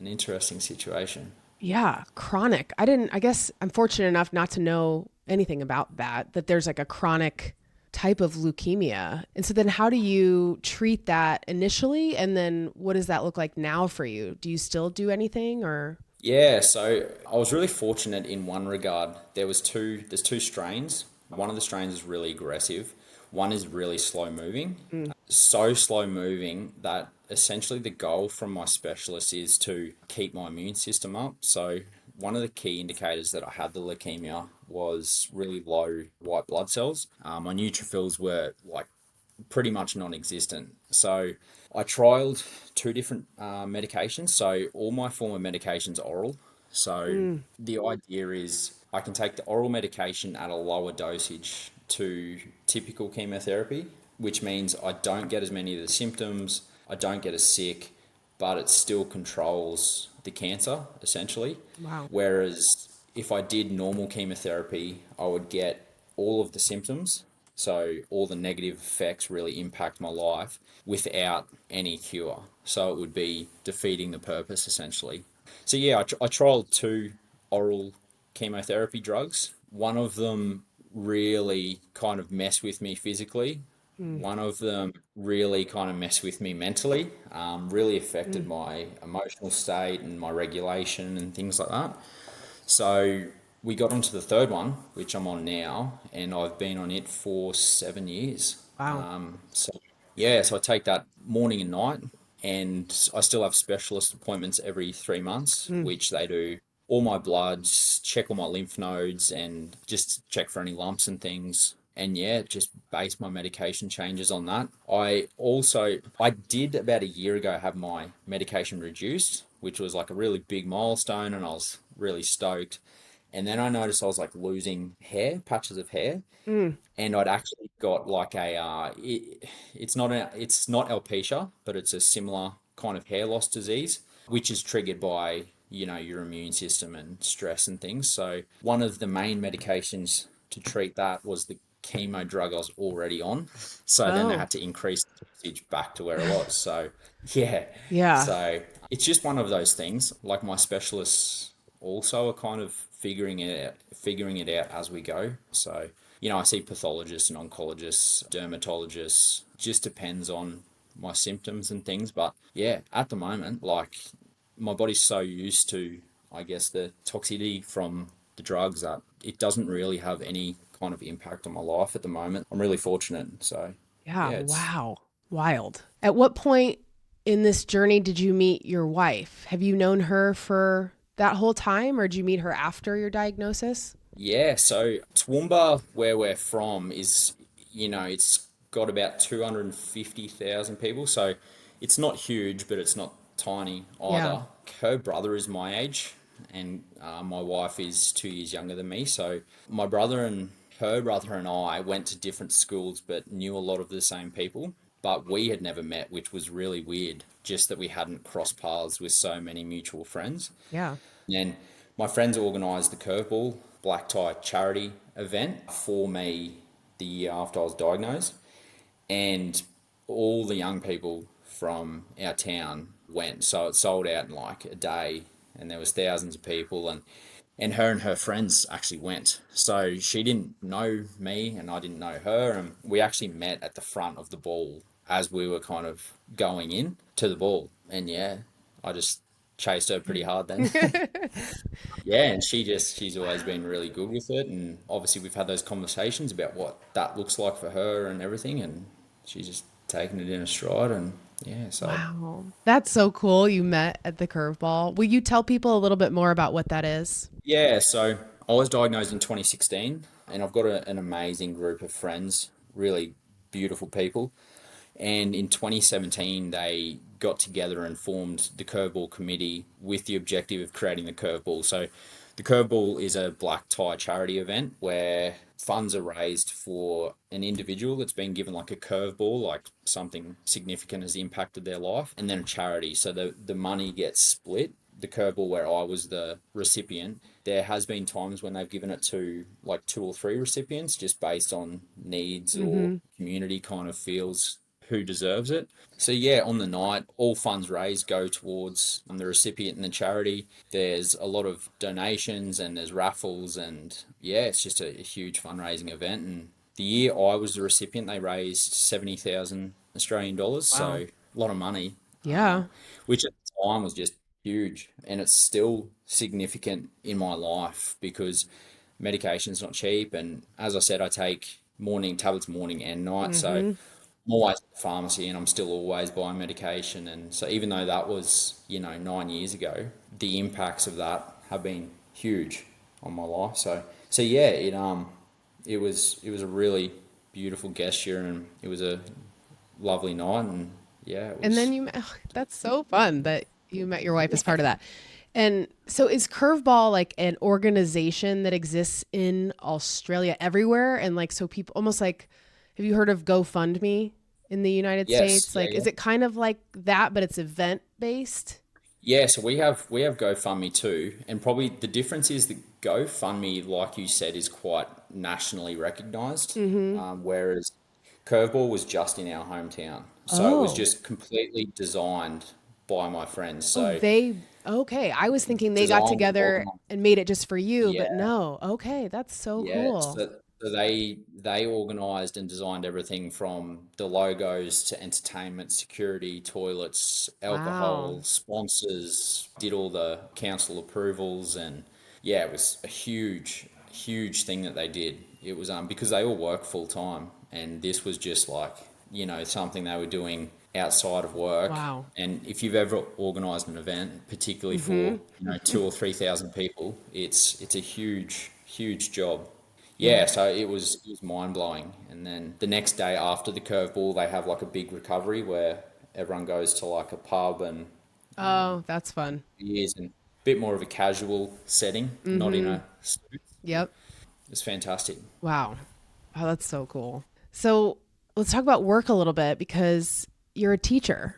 interesting situation. Yeah, chronic. I guess I'm fortunate enough not to know anything about that there's like a chronic type of leukemia. And so then how do you treat that initially? And then what does that look like now for you? Do you still do anything or? Yeah, so I was really fortunate in one regard. There's two strains. One of the strains is really aggressive. One is really slow moving. Mm, So slow moving that essentially the goal from my specialist is to keep my immune system up. So one of the key indicators that I had the leukemia was really low white blood cells. My neutrophils were like pretty much non-existent. So I trialed two different medications. So all my former medications are oral. So mm, the idea is I can take the oral medication at a lower dosage to typical chemotherapy, which means I don't get as many of the symptoms, I don't get as sick, but it still controls the cancer essentially. wow. Whereas if I did normal chemotherapy, I would get all of the symptoms. So all the negative effects really impact my life without any cure. So it would be defeating the purpose essentially. So yeah, I trialed two oral chemotherapy drugs. One of them really kind of messed with me physically. Mm, One of them really kind of messed with me mentally, really affected mm. my emotional state and my regulation and things like that. So we got onto the third one, which I'm on now, and I've been on it for 7 years. Wow. So yeah, so I take that morning and night. and I still have specialist appointments every 3 months, which they do all my bloods, check all my lymph nodes, and just check for any lumps and things. And yeah, just base my medication changes on that. I did about a year ago have my medication reduced, which was like a really big milestone, and I was really stoked. And then I noticed I was like losing hair, patches of hair, Mm. and I'd actually got like it's not alopecia, but it's a similar kind of hair loss disease, which is triggered by, your immune system and stress and things. So one of the main medications to treat that was the chemo drug I was already on. So then they Oh, had to increase the dosage back to where it was. So yeah, yeah. so it's just one of those things. Like my specialists also are kind of figuring it out as we go. So, I see pathologists and oncologists, dermatologists, just depends on my symptoms and things. But yeah, at the moment, like my body's so used to, I guess, the toxicity from the drugs that it doesn't really have any kind of impact on my life at the moment. I'm really fortunate. So Yeah. yeah, it's Wow. Wild. At what point in this journey did you meet your wife? Have you known her for that whole time, or did you meet her after your diagnosis? Yeah, so Toowoomba, where we're from, is, it's got about 250,000 people. So it's not huge, but it's not tiny Yeah. either. Her brother is my age, and my wife is 2 years younger than me. So my brother and her brother and I went to different schools, but knew a lot of the same people. But we had never met, which was really weird, just that we hadn't crossed paths with so many mutual friends. Yeah. And my friends organised the Curveball Black Tie charity event for me the year after I was diagnosed. And all the young people from our town went. So it sold out in like a day, and there was thousands of people. And her friends actually went. So she didn't know me, and I didn't know her. And we actually met at the front of the ball as we were kind of going in to the ball. And yeah, I just chased her pretty hard then. Yeah, and she's always been really good with it, and obviously we've had those conversations about what that looks like for her and everything, and she's just taken it in a stride, and yeah, so Wow. That's so cool. You met at the curveball. Will you tell people a little bit more about what that is? yeah, so I was diagnosed in 2016, and I've got an amazing group of friends, really beautiful people. And in 2017, they got together and formed the Curveball Committee with the objective of creating the Curveball. So, the Curveball is a black tie charity event where funds are raised for an individual that's been given like a curveball, like something significant has impacted their life, and then a charity. So, the money gets split. The curveball where I was the recipient, there has been times when they've given it to like two or three recipients just based on needs or Mm-hmm. community kind of feels who deserves it. So yeah, on the night, all funds raised go towards the recipient and the charity. There's a lot of donations and there's raffles, and yeah, it's just a huge fundraising event. And the year I was the recipient, they raised 70,000 Australian dollars, so Wow. a lot of money, Yeah. which at the time was just huge, and it's still significant in my life because medication's not cheap, and as I said, I take morning tablets morning and night, so Mm-hmm. I'm always at the pharmacy and I'm still always buying medication. And so even though that was, 9 years ago, the impacts of that have been huge on my life. So yeah, it was a really beautiful gesture, and it was a lovely night, and yeah, it And then was. you met, that's so fun that you met your wife as part of that. And so is Curveball like an organization that exists in Australia everywhere? And like, so people almost like, have you heard of GoFundMe in the United Yes, States? yeah, Like, yeah. is it kind of like that, but it's event based? Yeah, so we have GoFundMe too, and probably the difference is that GoFundMe, like you said, is quite nationally recognized, Mm-hmm. whereas Curveball was just in our hometown, so it was Oh. just completely designed by my friends. Oh, So they, okay. I was thinking they got designed and together organized. and made it just for you, but Yeah, no. Okay. That's so yeah. cool. So they organized and designed everything from the logos to entertainment, security, toilets, Wow. alcohol, sponsors, did all the council approvals, and yeah, it was a huge thing that they did. It was because they all work full time, and this was just like, something they were doing outside of work. Wow. And if you've ever organised an event, particularly for, two or 3,000 people, it's a huge job. Yeah. Yeah, so it was mind blowing. And then the next day after the curveball, they have like a big recovery where everyone goes to like a pub and Oh, that's fun. beers and a bit more of a casual setting, not in a suit. Yep. It's fantastic. Wow. Wow, that's so cool. So let's talk about work a little bit because you're a teacher,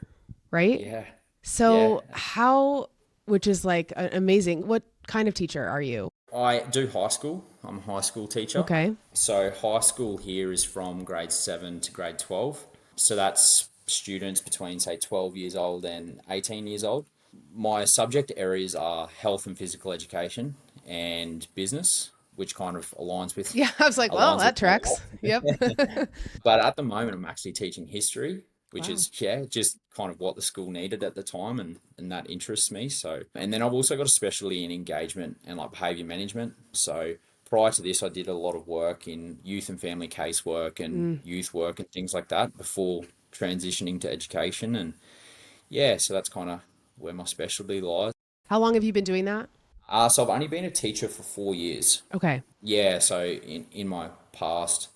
right? Yeah, yeah. So which is like amazing. What kind of teacher are you? I do high school. I'm a high school teacher. Okay. So high school here is from grade 7 to grade 12. So that's students between say 12 years old and 18 years old. My subject areas are health and physical education and business, which kind of Yeah, I was like, well, aligns with that tracks. Yep. but at the moment, I'm actually teaching history, which Wow. is, yeah, just kind of what the school needed at the time. And that interests me. So, and then I've also got a specialty in engagement and like behavior management. So prior to this, I did a lot of work in youth and family casework and youth work and things like that before transitioning to education. And yeah, so that's kind of where my specialty lies. How long have you been doing that? So I've only been a teacher for 4 years. Okay. Yeah, so in my past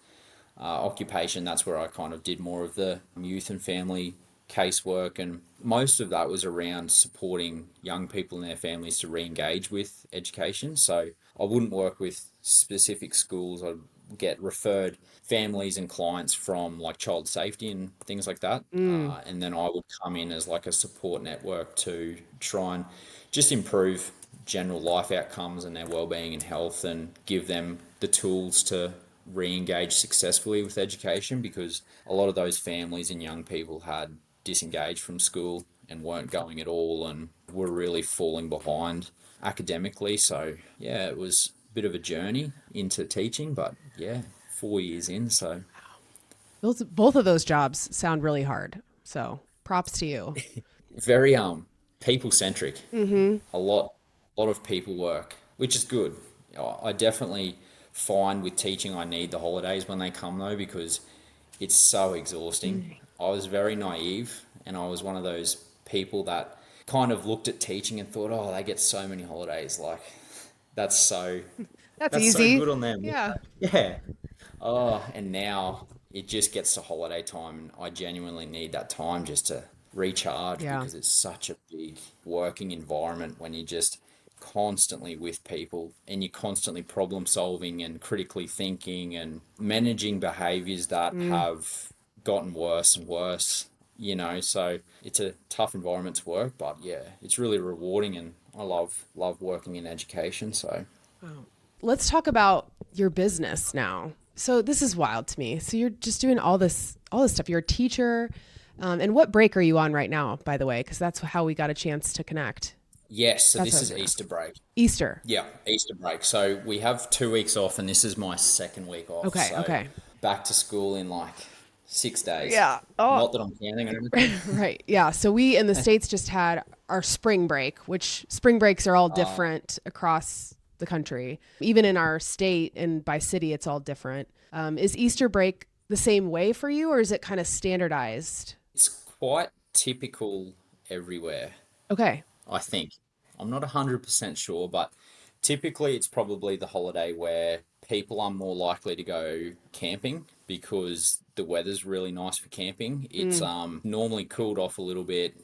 occupation, that's where I kind of did more of the youth and family casework, and most of that was around supporting young people and their families to re-engage with education. So I wouldn't work with specific schools. I'd get referred families and clients from like child safety and things like that, and then I would come in as like a support network to try and just improve general life outcomes and their well-being and health, and give them the tools to re-engage successfully with education, because a lot of those families and young people had disengaged from school and weren't going at all and were really falling behind academically. So yeah, it was a bit of a journey into teaching, but yeah, 4 years in. So Both of those jobs sound really hard. So props to you. very people centric. A lot of people work, which is good. I definitely find with teaching I need the holidays when they come though, because it's so exhausting. I was very naive and I was one of those people that kind of looked at teaching and thought, oh, they get so many holidays. Like that's so That's that's so easy. good on them. Yeah. Yeah. Oh, and now it just gets to holiday time and I genuinely need that time just to recharge, Yeah. because it's such a big working environment when you're just constantly with people and you're constantly problem solving and critically thinking and managing behaviors that have gotten worse and worse, so it's a tough environment to work, but yeah, it's really rewarding and I love working in education. So Let's talk about your business now. So this is wild to me. So you're just doing all this stuff. You're a teacher. And what break are you on right now, by the way? Because that's how we got a chance to connect. yes, so That's this what I is was gonna Easter ask. break. Easter. Yeah, Easter break. So we have 2 weeks off, and this is my second week off. Okay. So Okay. back to school in like 6 days. Yeah. Oh, Not that I'm counting or anything. right. Yeah. So we in the States just had our spring break, which spring breaks are all different across the country. Even in our state and by city, it's all different. Is Easter break the same way for you, or is it kind of standardized? It's quite typical everywhere, Okay. I think. I'm not 100% sure, but typically it's probably the holiday where people are more likely to go camping because the weather's really nice for camping. It's normally cooled off a little bit.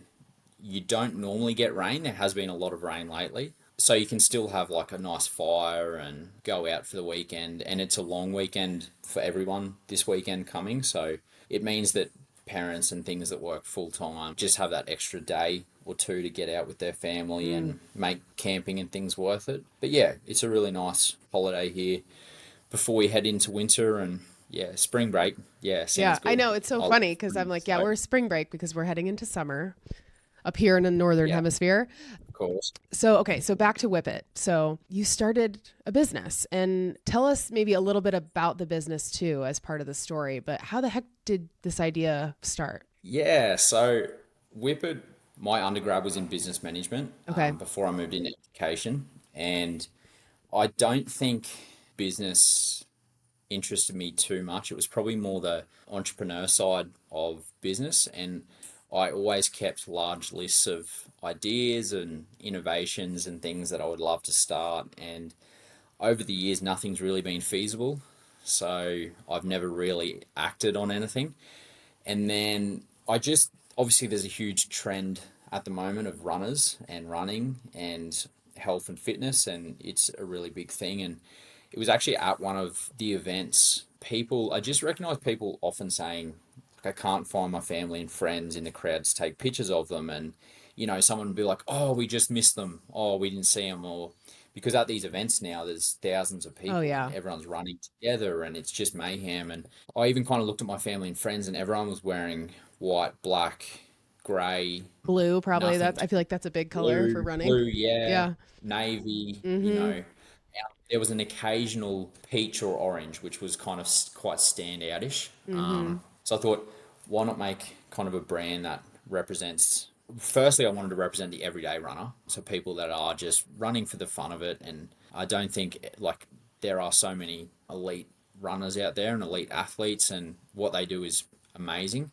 You don't normally get rain. There has been a lot of rain lately. So you can still have like a nice fire and go out for the weekend. And it's a long weekend for everyone this weekend coming. So it means that parents and things that work full time just have that extra day or two to get out with their family and make camping and things worth it. But yeah, it's a really nice holiday here before we head into winter. And yeah, spring break. Yeah, Yeah, sounds I good. know. It's so I love funny because I'm spring, like, yeah, so we're spring break because we're heading into summer up here in the northern yeah, hemisphere. of course. So, okay, so back to Wippet. So you started a business, and tell us maybe a little bit about the business too as part of the story, but how the heck did this idea start? Yeah, so Wippet, my undergrad was in business management Okay. before I moved into education. And I don't think business interested me too much. It was probably more the entrepreneur side of business. And I always kept large lists of ideas and innovations and things that I would love to start. And over the years, nothing's really been feasible. So I've never really acted on anything. And then I just, obviously, there's a huge trend at the moment of runners and running and health and fitness, and it's a really big thing. And it was actually at one of the events, I just recognize people often saying, like, I can't find my family and friends in the crowd to take pictures of them. And, someone would be like, oh, we just missed them. Oh, we didn't see them. Or because at these events now, there's thousands of Oh people yeah. and everyone's running together and it's just mayhem. And I even kind of looked at my family and friends and everyone was wearing white, black, grey, Blue, probably. nothing, I feel like that's a big color for running. blue, yeah, Yeah. navy, Mm-hmm. there was an occasional peach or orange, which was kind of quite standoutish. Mm-hmm. So I thought, why not make kind of a brand that represents. Firstly, I wanted to represent the everyday runner, so people that are just running for the fun of it. And I don't think like there are so many elite runners out there and elite athletes, and what they do is amazing.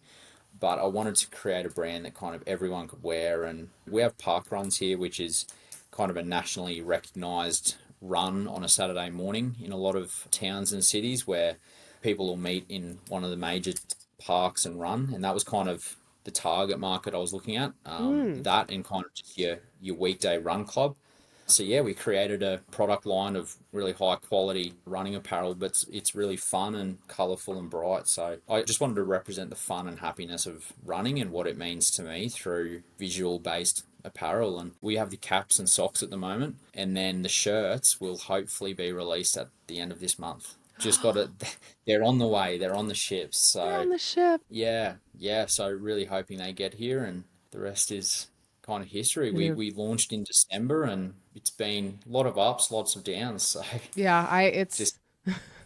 But I wanted to create a brand that kind of everyone could wear. And we have park runs here, which is kind of a nationally recognized run on a Saturday morning in a lot of towns and cities where people will meet in one of the major parks and run. And that was kind of the target market I was looking at. Mm. That and kind of just your weekday run club. So yeah, we created a product line of really high quality running apparel, but it's really fun and colorful and bright. So I just wanted to represent the fun and happiness of running and what it means to me through visual based apparel. And we have the caps and socks at the moment, and then the shirts will hopefully be released at the end of this month. Just got it. They're on the way. They're on the ships. They're So on the ship. yeah, yeah. So really hoping they get here, and the rest is kind of history. And We launched in December, and it's been a lot of ups, lots of downs. So yeah, it's just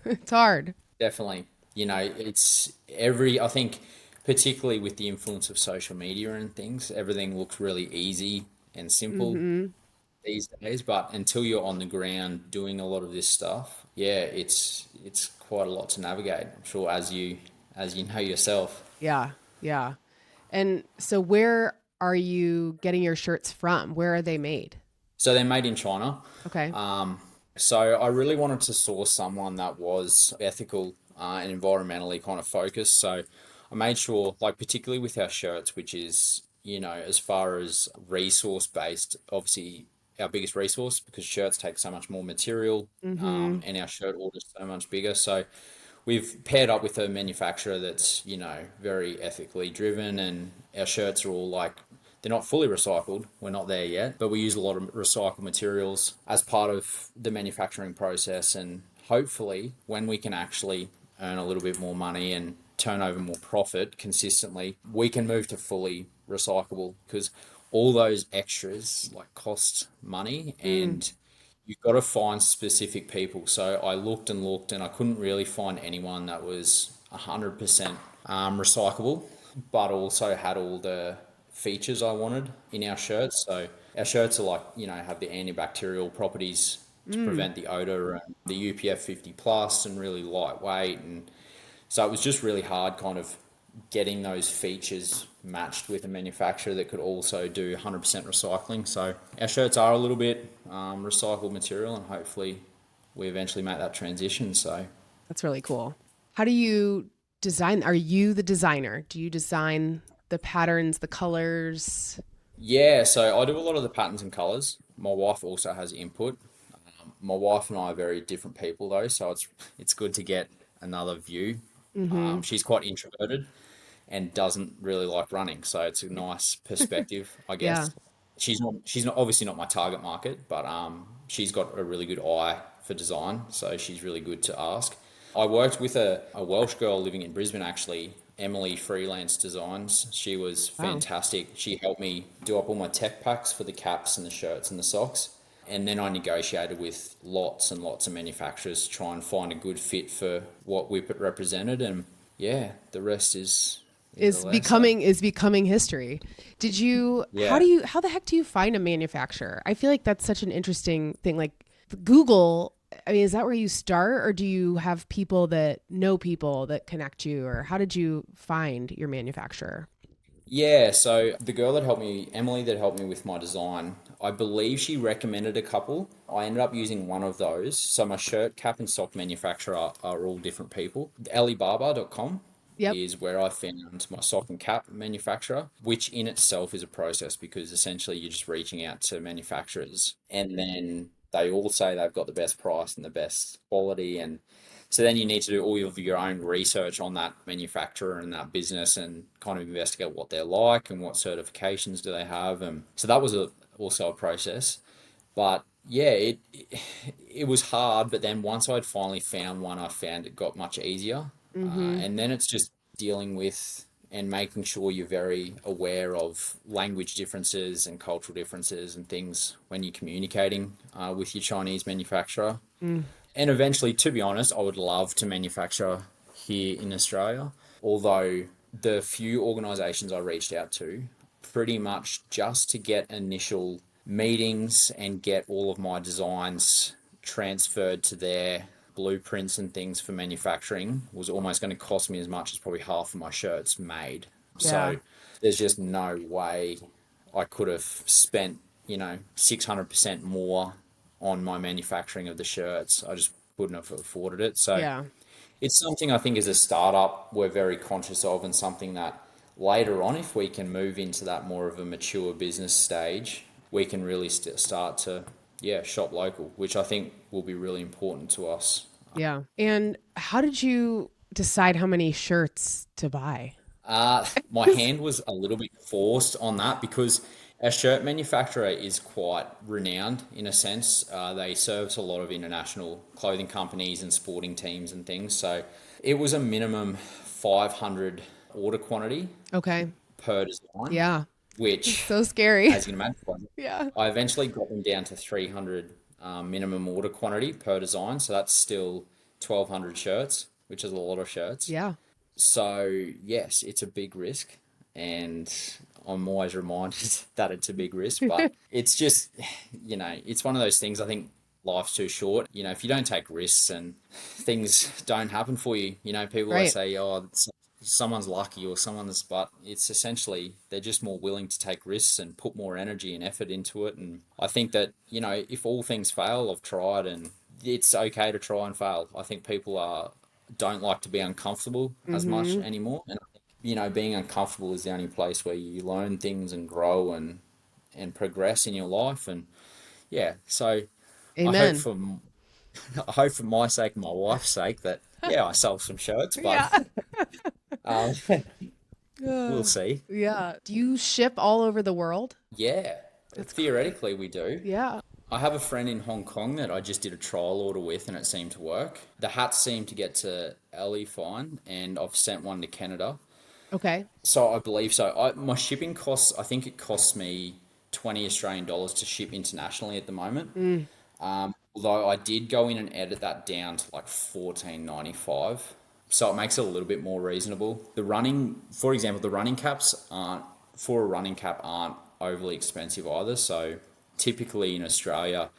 it's hard. definitely, I think, particularly with the influence of social media and things, everything looks really easy and simple Mm-hmm. these days. But until you're on the ground doing a lot of this stuff, yeah, it's quite a lot to navigate. I'm sure as you know yourself. Yeah, yeah. And so where are you getting your shirts from? Where are they made? So they're made in China. Okay. So I really wanted to source someone that was ethical and environmentally kind of focused. So I made sure, like particularly with our shirts, which is, as far as resource based, obviously our biggest resource because shirts take so much more material, Mm-hmm. and our shirt order's so much bigger. So we've paired up with a manufacturer that's, very ethically driven, and our shirts are all like, they're not fully recycled. We're not there yet, but we use a lot of recycled materials as part of the manufacturing process. And hopefully, when we can actually earn a little bit more money and turn over more profit consistently, we can move to fully recyclable because all those extras like cost money, Mm. and you've got to find specific people. So I looked and looked and I couldn't really find anyone that was 100% recyclable, but also had all the features I wanted in our shirts. So our shirts are like, have the antibacterial properties to Mm. prevent the odor and the UPF 50 plus and really lightweight. And so it was just really hard kind of getting those features matched with a manufacturer that could also do 100% recycling. So our shirts are a little bit recycled material, and hopefully we eventually make that transition. So That's really cool. How do you design? Are you the designer? Do you design the patterns, the colors? yeah, so I do a lot of the patterns and colors. My wife also has input. My wife and I are very different people though, so it's good to get another view. Mm-hmm. She's quite introverted and doesn't really like running, so it's a nice perspective, I Yeah. guess. She's not obviously not my target market, but she's got a really good eye for design, so she's really good to ask. I worked with a Welsh girl living in Brisbane actually, Emily Freelance Designs. She was Wow. fantastic. She helped me do up all my tech packs for the caps and the shirts and the socks. And then I negotiated with lots and lots of manufacturers to try and find a good fit for what Wippet represented. And yeah, the rest is the less. So Is becoming history. yeah. How the heck do you find a manufacturer? I feel like that's such an interesting thing. Like Google, I mean, is that where you start, or do you have people that know people that connect you, or how did you find your manufacturer? Yeah, so the girl that helped me, Emily, that helped me with my design, I believe she recommended a couple. I ended up using one of those. So my shirt, cap, and sock manufacturer are all different people. Alibaba.com Yep. is where I found my sock and cap manufacturer, which in itself is a process because essentially you're just reaching out to manufacturers and then they all say they've got the best price and the best quality, and so then you need to do all of your own research on that manufacturer and that business and kind of investigate what they're like and what certifications do they have. And so that was also a process. But yeah, it was hard. But then once I'd finally found one, I found it got much easier. Mm-hmm. And then it's just dealing with and making sure you're very aware of language differences and cultural differences and things when you're communicating with your Chinese manufacturer. Mm. And eventually, to be honest, I would love to manufacture here in Australia. Although the few organisations I reached out to, pretty much just to get initial meetings and get all of my designs transferred to their blueprints and things for manufacturing was almost going to cost me as much as probably half of my shirts made. Yeah. So there's just no way I could have spent, 600% more on my manufacturing of the shirts. I just wouldn't have afforded it. So Yeah. it's something I think as a startup we're very conscious of, and something that later on, if we can move into that more of a mature business stage, we can really start to, yeah, shop local, which I think will be really important to us. Yeah. And how did you decide how many shirts to buy? My hand was a little bit forced on that because our shirt manufacturer is quite renowned in a sense. They service a lot of international clothing companies and sporting teams and things. So it was a minimum 500 order quantity Okay. per design, Yeah. which, So scary. as you can imagine, Yeah. I eventually got them down to 300 minimum order quantity per design. So that's still 1,200 shirts, which is a lot of shirts. Yeah. So yes, it's a big risk, and I'm always reminded that it's a big risk. But it's just, it's one of those things. I think life's too short. If you don't take risks and things don't happen for you, people always Right. say, "Oh, someone's lucky or someone's," but it's essentially they're just more willing to take risks and put more energy and effort into it. And I think that if all things fail, I've tried, and it's okay to try and fail. I think people don't like to be uncomfortable as much Mm-hmm. anymore. And being uncomfortable is the only place where you learn things and grow and progress in your life. And yeah, so I hope Amen. for I hope for my sake and my wife's sake that yeah, I sell some shirts, but Yeah. um, we'll Uh, see. yeah. Do you ship all over the world? Yeah, That's crazy. theoretically we do. Yeah. I have a friend in Hong Kong that I just did a trial order with and it seemed to work. The hats seemed to get to LE fine, and I've sent one to Canada. Okay. So I believe so. My shipping costs, I think it costs me 20 Australian dollars to ship internationally at the moment. Mm. Although I did go in and edit that down to like 14.95. So it makes it a little bit more reasonable. For example, the running caps for a running cap aren't overly expensive either. So typically in Australia,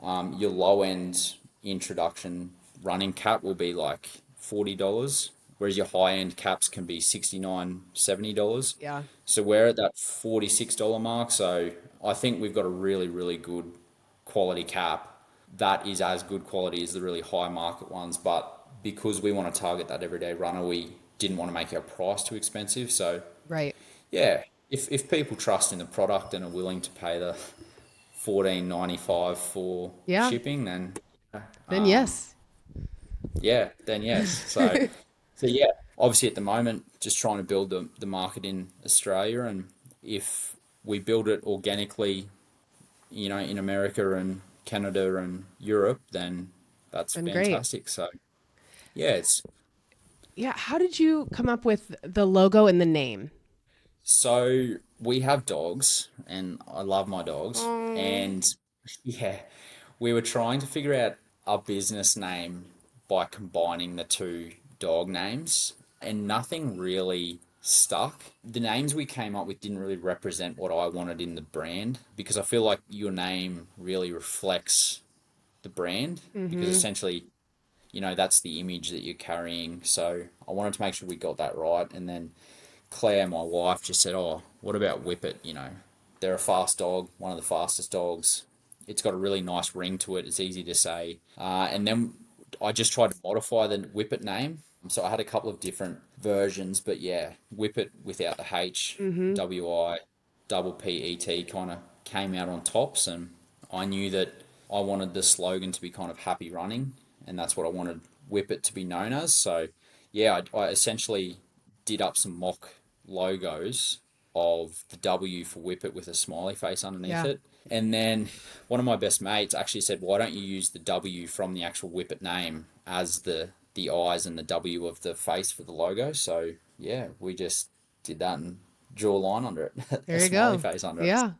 your low end introduction running cap will be like $40, whereas your high end caps can be $69, $70. Yeah. So we're at that $46 mark. So I think we've got a really, really good quality cap that is as good quality as the really high market ones. But because we want to target that everyday runner, we didn't want to make our price too expensive. So Right. yeah, if people trust in the product and are willing to pay the 14.95 for Yeah. shipping, then Then yes. yeah, then yes. So yeah, obviously at the moment, just trying to build the market in Australia, and if we build it organically, in America and Canada and Europe, then that's Then great. fantastic. So yeah, it's Yeah. How did you come up with the logo and the name? so we have dogs, and I love my dogs, Oh. and yeah, we were trying to figure out a business name by combining the two dog names, and nothing really stuck. The names we came up with didn't really represent what I wanted in the brand because I feel like your name really reflects the brand because Mm-hmm. essentially, that's the image that you're carrying. So I wanted to make sure we got that right, and then Claire, my wife, just said, "Oh, what about Wippet? They're a fast dog, one of the fastest dogs. It's got a really nice ring to it. It's easy to say." And then I just tried to modify the Wippet name. So I had a couple of different versions, but yeah, Wippet without the H, WI, double PET kind of came out on tops, and I knew that I wanted the slogan to be kind of happy running, and that's what I wanted Wippet to be known as. So yeah, I essentially did up some mock logos of the W for Wippet with a smiley face underneath Yeah. it. And then one of my best mates actually said, "Why don't you use the W from the actual Wippet name as the eyes and the W of the face for the logo?" So yeah, we just did that and drew a line under it, a There you smiley go. face under it. Yeah.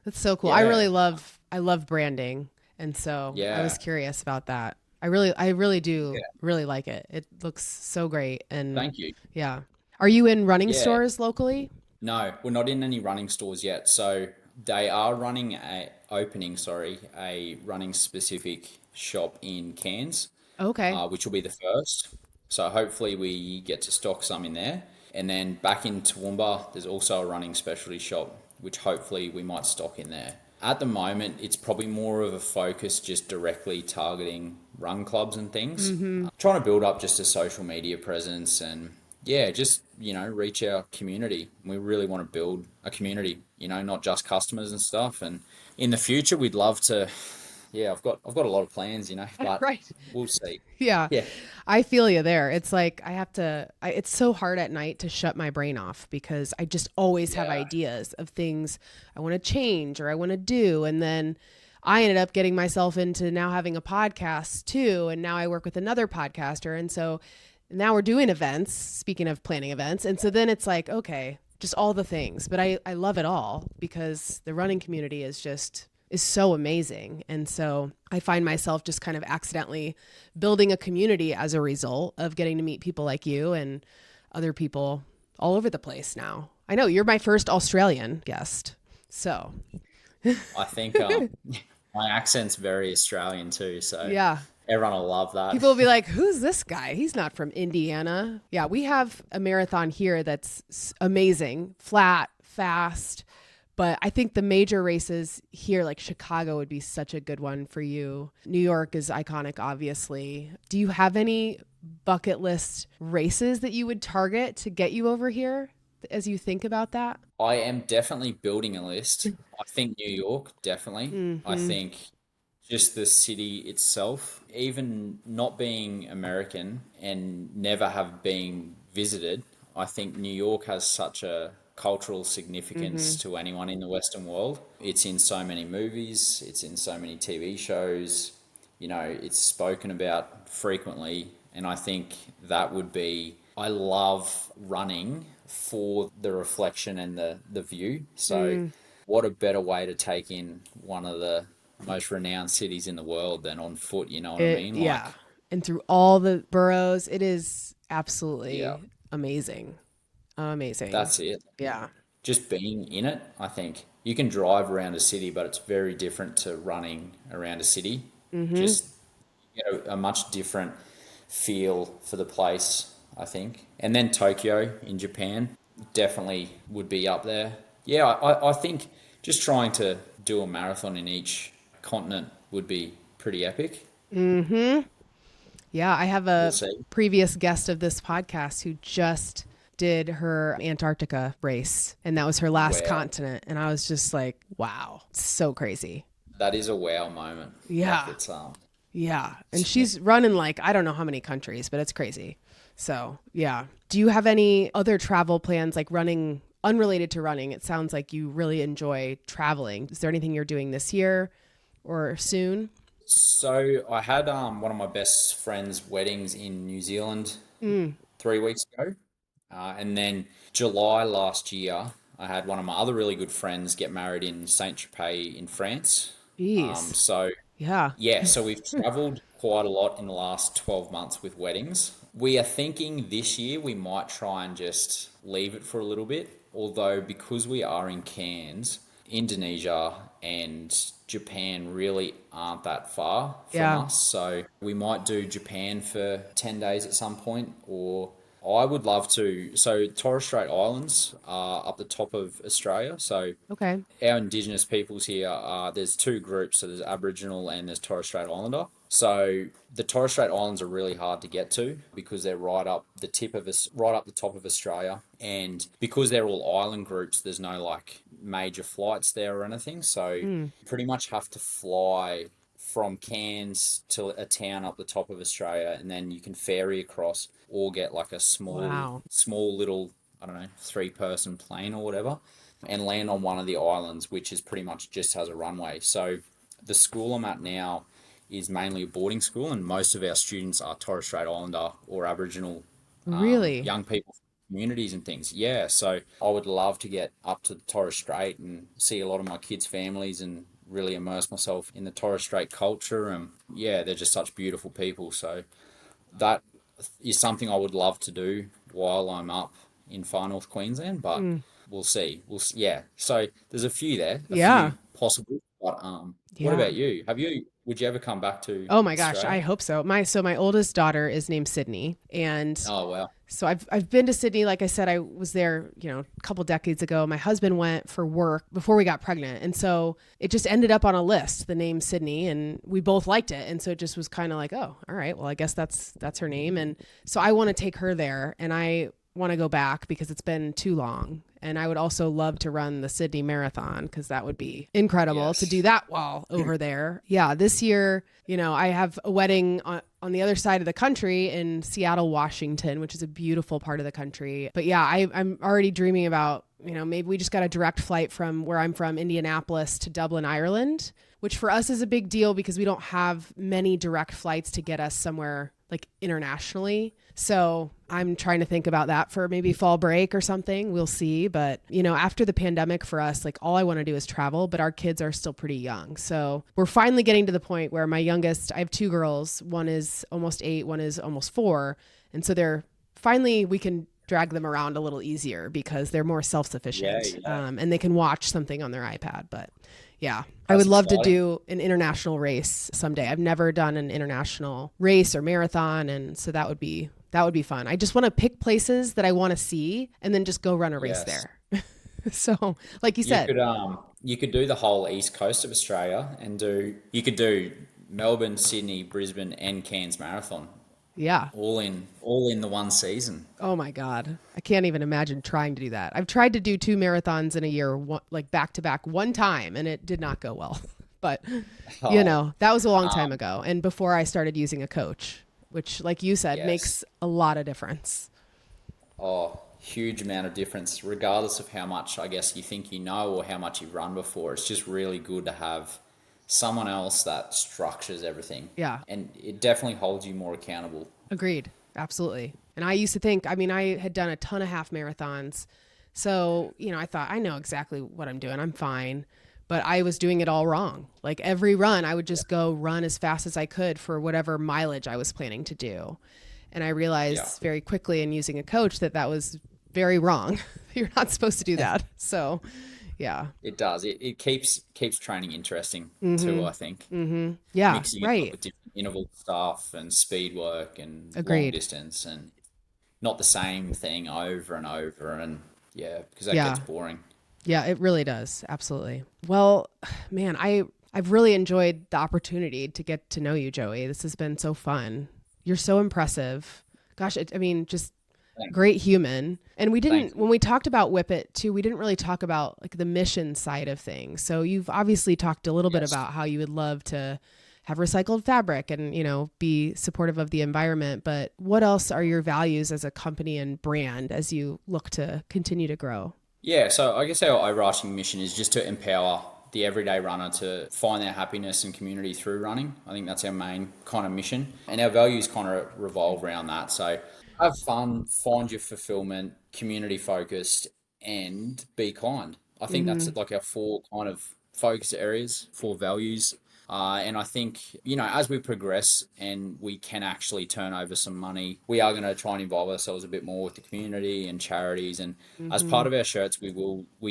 That's so cool. Yeah, I love branding. And so I was yeah, curious about that. I really do yeah. really like it. It looks so great. And Thank you. yeah. Are you in running Yeah, stores locally? no, we're not in any running stores yet. So they are opening a running specific shop in Cairns, Okay. which will be the first. So hopefully we get to stock some in there. And then back in Toowoomba, there's also a running specialty shop, which hopefully we might stock in there. At the moment, it's probably more of a focus just directly targeting run clubs and things. Trying to build up just a social media presence and yeah, just, reach our community. We really want to build a community, not just customers and stuff. And in the future, we'd love to, yeah, I've got a lot of plans, but Right. we'll see. Yeah. Yeah. I feel you there. It's like it's so hard at night to shut my brain off because I just always have Yeah. ideas of things I want to change or I want to do. And then I ended up getting myself into now having a podcast too. And now I work with another podcaster. And so now we're doing events, speaking of planning events. And so then it's like, okay, just all the things. But I love it all because the running community is so amazing. And so I find myself just kind of accidentally building a community as a result of getting to meet people like you and other people all over the place now. I know you're my first Australian guest. So I think my accent's very Australian too, so yeah, everyone will love that. people will be like, who's this guy? He's not from Indiana. Yeah, we have a marathon here that's amazing, flat, fast. But I think the major races here, like Chicago would be such a good one for you. New York is iconic, obviously. Do you have any bucket list races that you would target to get you over here as you think about that? I am definitely building a list. I think New York, definitely. I Hmm. think just the city itself, even not being American and never have been visited, I think New York has such a cultural significance Hmm. to anyone in the Western world. It's in so many movies, it's in so many TV shows, it's spoken about frequently. And I think that would be, I love running for the reflection and the view. So, what a better way to take in one of the most renowned cities in the world than on foot, you know what I mean? Yeah. Like, And through all the boroughs, it is yeah, absolutely amazing. Amazing. that's it. Yeah. Just being in it, I think you can drive around a city, but it's very different to running around a city. Hmm. Just, a much different feel for the place, I think. And then Tokyo in Japan definitely would be up there. Yeah, I think just trying to do a marathon in each continent would be pretty epic. Hmm. Yeah, I have We'll a see. previous guest of this podcast who just did her Antarctica race, and that was her last Wow. continent. And I was just like, wow, it's so crazy. That is a wow moment. Like Yeah. it's Yeah. And she's running like, I don't know how many countries, but it's crazy. So, yeah. Do you have any other travel plans, like running, unrelated to running? It sounds like you really enjoy traveling. Is there anything you're doing this year or soon? so I had one of my best friends' weddings in New Zealand Mm. 3 weeks ago. And then July last year, I had one of my other really good friends get married in Saint Tropez in France. Jeez. So Yeah. yeah, so we've traveled quite a lot in the last 12 months with weddings. We are thinking this year we might try and just leave it for a little bit. Although because we are in Cairns, Indonesia and Japan really aren't that far from Yeah. us. So we might do Japan for 10 days at some point or I would love to. So Torres Strait Islands are up the top of Australia. So Okay. our Indigenous peoples here there's two groups. So there's Aboriginal and there's Torres Strait Islander. So the Torres Strait Islands are really hard to get to because they're right up the tip of us, right up the top of Australia, and because they're all island groups, there's no like major flights there or anything. So you Mm. pretty much have to fly from Cairns to a town up the top of Australia, and then you can ferry across or get like a Wow. small little, I don't know, three-person plane or whatever, and land on one of the islands, which is pretty much just has a runway. So the school I'm at now is mainly a boarding school, and most of our students are Torres Strait Islander or Aboriginal Really? young people from communities and things. Yeah, so I would love to get up to the Torres Strait and see a lot of my kids' families and really immerse myself in the Torres Strait culture. And yeah, they're just such beautiful people. So that is something I would love to do while I'm up in far north Queensland, but Mm. we'll see. Yeah. So there's a few there, a Yeah. few possible. But what Yeah. about you? Would you ever come back to Oh my gosh, I Australia? hope so. My oldest daughter is named Sydney, and Oh wow. so I've been to Sydney. Like I said, I was there, a couple decades ago. My husband went for work before we got pregnant, and so it just ended up on a list, the name Sydney, and we both liked it, and so it just was kind of like, oh, all right, well, I guess that's her name, and so I want to take her there, and I want to go back because it's been too long. And I would also love to run the Sydney Marathon because that would be incredible to do Yes. that while over there. Yeah, this year, I have a wedding on the other side of the country in Seattle, Washington, which is a beautiful part of the country. But yeah, I'm already dreaming about, maybe we just got a direct flight from where I'm from, Indianapolis to Dublin, Ireland, which for us is a big deal because we don't have many direct flights to get us somewhere like internationally. So I'm trying to think about that for maybe fall break or something. We'll see. But, after the pandemic for us, like all I want to do is travel, but our kids are still pretty young. So we're finally getting to the point where my youngest, I have two girls. One is almost 8, one is almost 4. And so we can drag them around a little easier because they're more Yeah, self-sufficient, yeah. and they can watch something on their iPad. But yeah, I would That's love to exciting. do an international race someday. I've never done an international race or marathon. And so that would be fun. I just want to pick places that I want to see and then just go run a race Yes. there. So like you You said, could you could do the whole east coast of Australia and you could do Melbourne, Sydney, Brisbane and Cairns Marathon yeah. all in the one season. Oh my God. I can't even imagine trying to do that. I've tried to do 2 marathons in a year, like back to back one time, and it did not go well. But, Oh, that was a long time ago. And before I started using a coach, which, like you said, yes. makes a lot of difference. Oh, huge amount of difference, regardless of how much I guess you think you know or how much you've run before. It's just really good to have someone else that structures everything. Yeah. And it definitely holds you more accountable. Agreed. Absolutely. And I used to think, I had done a ton of half marathons. So, I thought I know exactly what I'm doing. I'm fine. But I was doing it all wrong. Like every run, I would just go run as fast as I could for whatever mileage I was planning to do. And I Yeah, realized very quickly in using a coach that was very wrong. You're not supposed to do that. So, yeah. it does. It keeps training interesting too, Mm-hmm. I think. Mm-hmm. Yeah. Mixing it up Right. with different interval stuff and speed work and long Agreed. distance and not the same thing over and over and yeah, because that gets Yeah. boring. Yeah, it really does. Absolutely. Well, man, I've really enjoyed the opportunity to get to know you, Joey. This has been so fun. You're so impressive. Gosh, just Thanks. great human. And Thank when you. we talked about Wippet too, we didn't really talk about like the mission side of things. So you've obviously talked a little bit Yes. about how you would love to have recycled fabric and, be supportive of the environment. But what else are your values as a company and brand as you look to continue to grow? Yeah, so I guess our overarching mission is just to empower the everyday runner to find their happiness and community through running. I think that's our main kind of mission. And our values kind of revolve around that. So have fun, find your fulfillment, community focused, and be kind. I think that's Mm-hmm. like our 4 kind of focus areas, 4 values. And I think, as we progress and we can actually turn over some money, we are going to try and involve ourselves a bit more with the community and charities. And as part of our shirts, we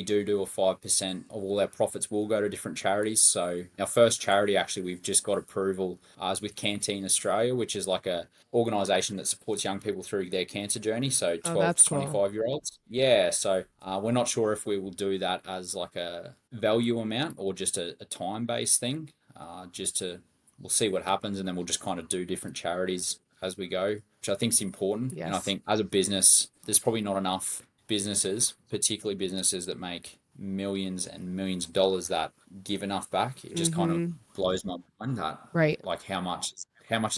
do a 5% of all our profits will go to different charities. So our first charity, actually, we've just got approval is with Canteen Australia, which is like a organisation that supports young people through their cancer journey. So Oh, 12 that's to cool. 25-year-olds. Yeah. So we're not sure if we will do that as like a value amount or just a time-based thing. We'll see what happens, and then we'll just kind of do different charities as we go, which I think is important. And I Yes. think as a business, there's probably not enough businesses, particularly businesses that make millions and millions of dollars, that give enough back. It just kind of blows my mind that, Right. like, how much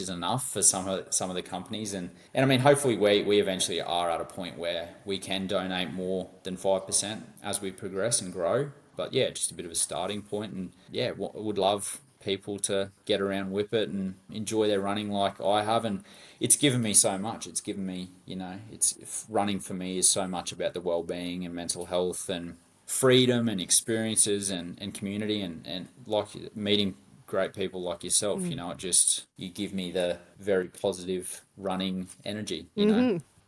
is enough for some of the companies. And I mean, hopefully we eventually are at a point where we can donate more than 5% as we progress and grow. But yeah, just a bit of a starting point. And yeah, would love people to get around Wippet and enjoy their running like I have. And it's given me so much. It's given me, running for me is so much about the well-being and mental health and freedom and experiences and community and like meeting great people like yourself. You give me the very positive running energy,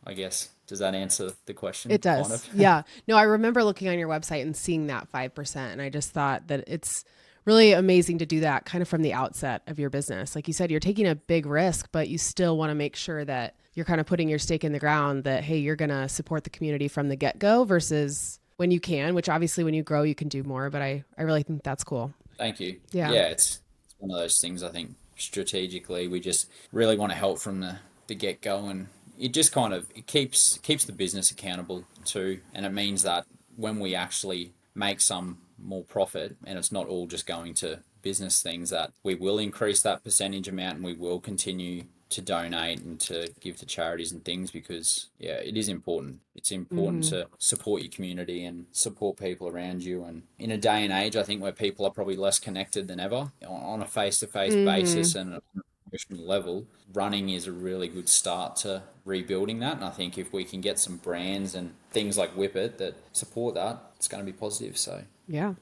I guess. Does that answer the question? It Kind does. of. Yeah. No, I remember looking on your website and seeing that 5%. And I just thought that it's really amazing to do that kind of from the outset of your business. Like you said, you're taking a big risk, but you still want to make sure that you're kind of putting your stake in the ground that, hey, you're going to support the community from the get-go versus when you can, which obviously when you grow, you can do more. But I really think that's cool. Thank you. Yeah. Yeah, it's one of those things. I think strategically we just really want to help from the get go, and it just kind of it keeps the business accountable too, and it means that when we actually make some more profit, and it's not all just going to business things, that we will increase that percentage amount and we will continue to donate and to give to charities and things, because yeah, it is important. It's important to support your community and support people around you. And in a day and age, I think, where people are probably less connected than ever on a face-to-face basis and on a emotional level, running is a really good start to rebuilding that. And I think if we can get some brands and things like Wippet that support that, it's going to be positive. So Yeah.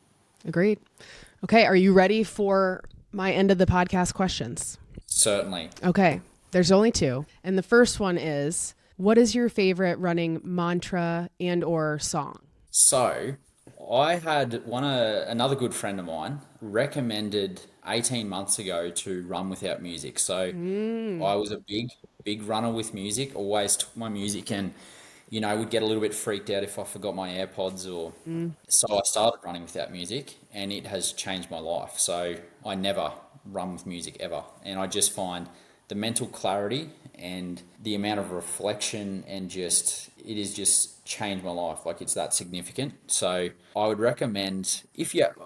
Agreed. Okay. Are you ready for my end of the podcast questions? certainly. Okay. There's only two. And the first one is, what is your favorite running mantra and or song? So I had another good friend of mine recommended 18 months ago to run without music. So I was a big runner with music, always took my music, and would get a little bit freaked out if I forgot my AirPods, or so I started running without music, and it has changed my life. So I never run with music ever, and I just find the mental clarity and the amount of reflection and it has just changed my life. Like, it's that significant. So I would recommend,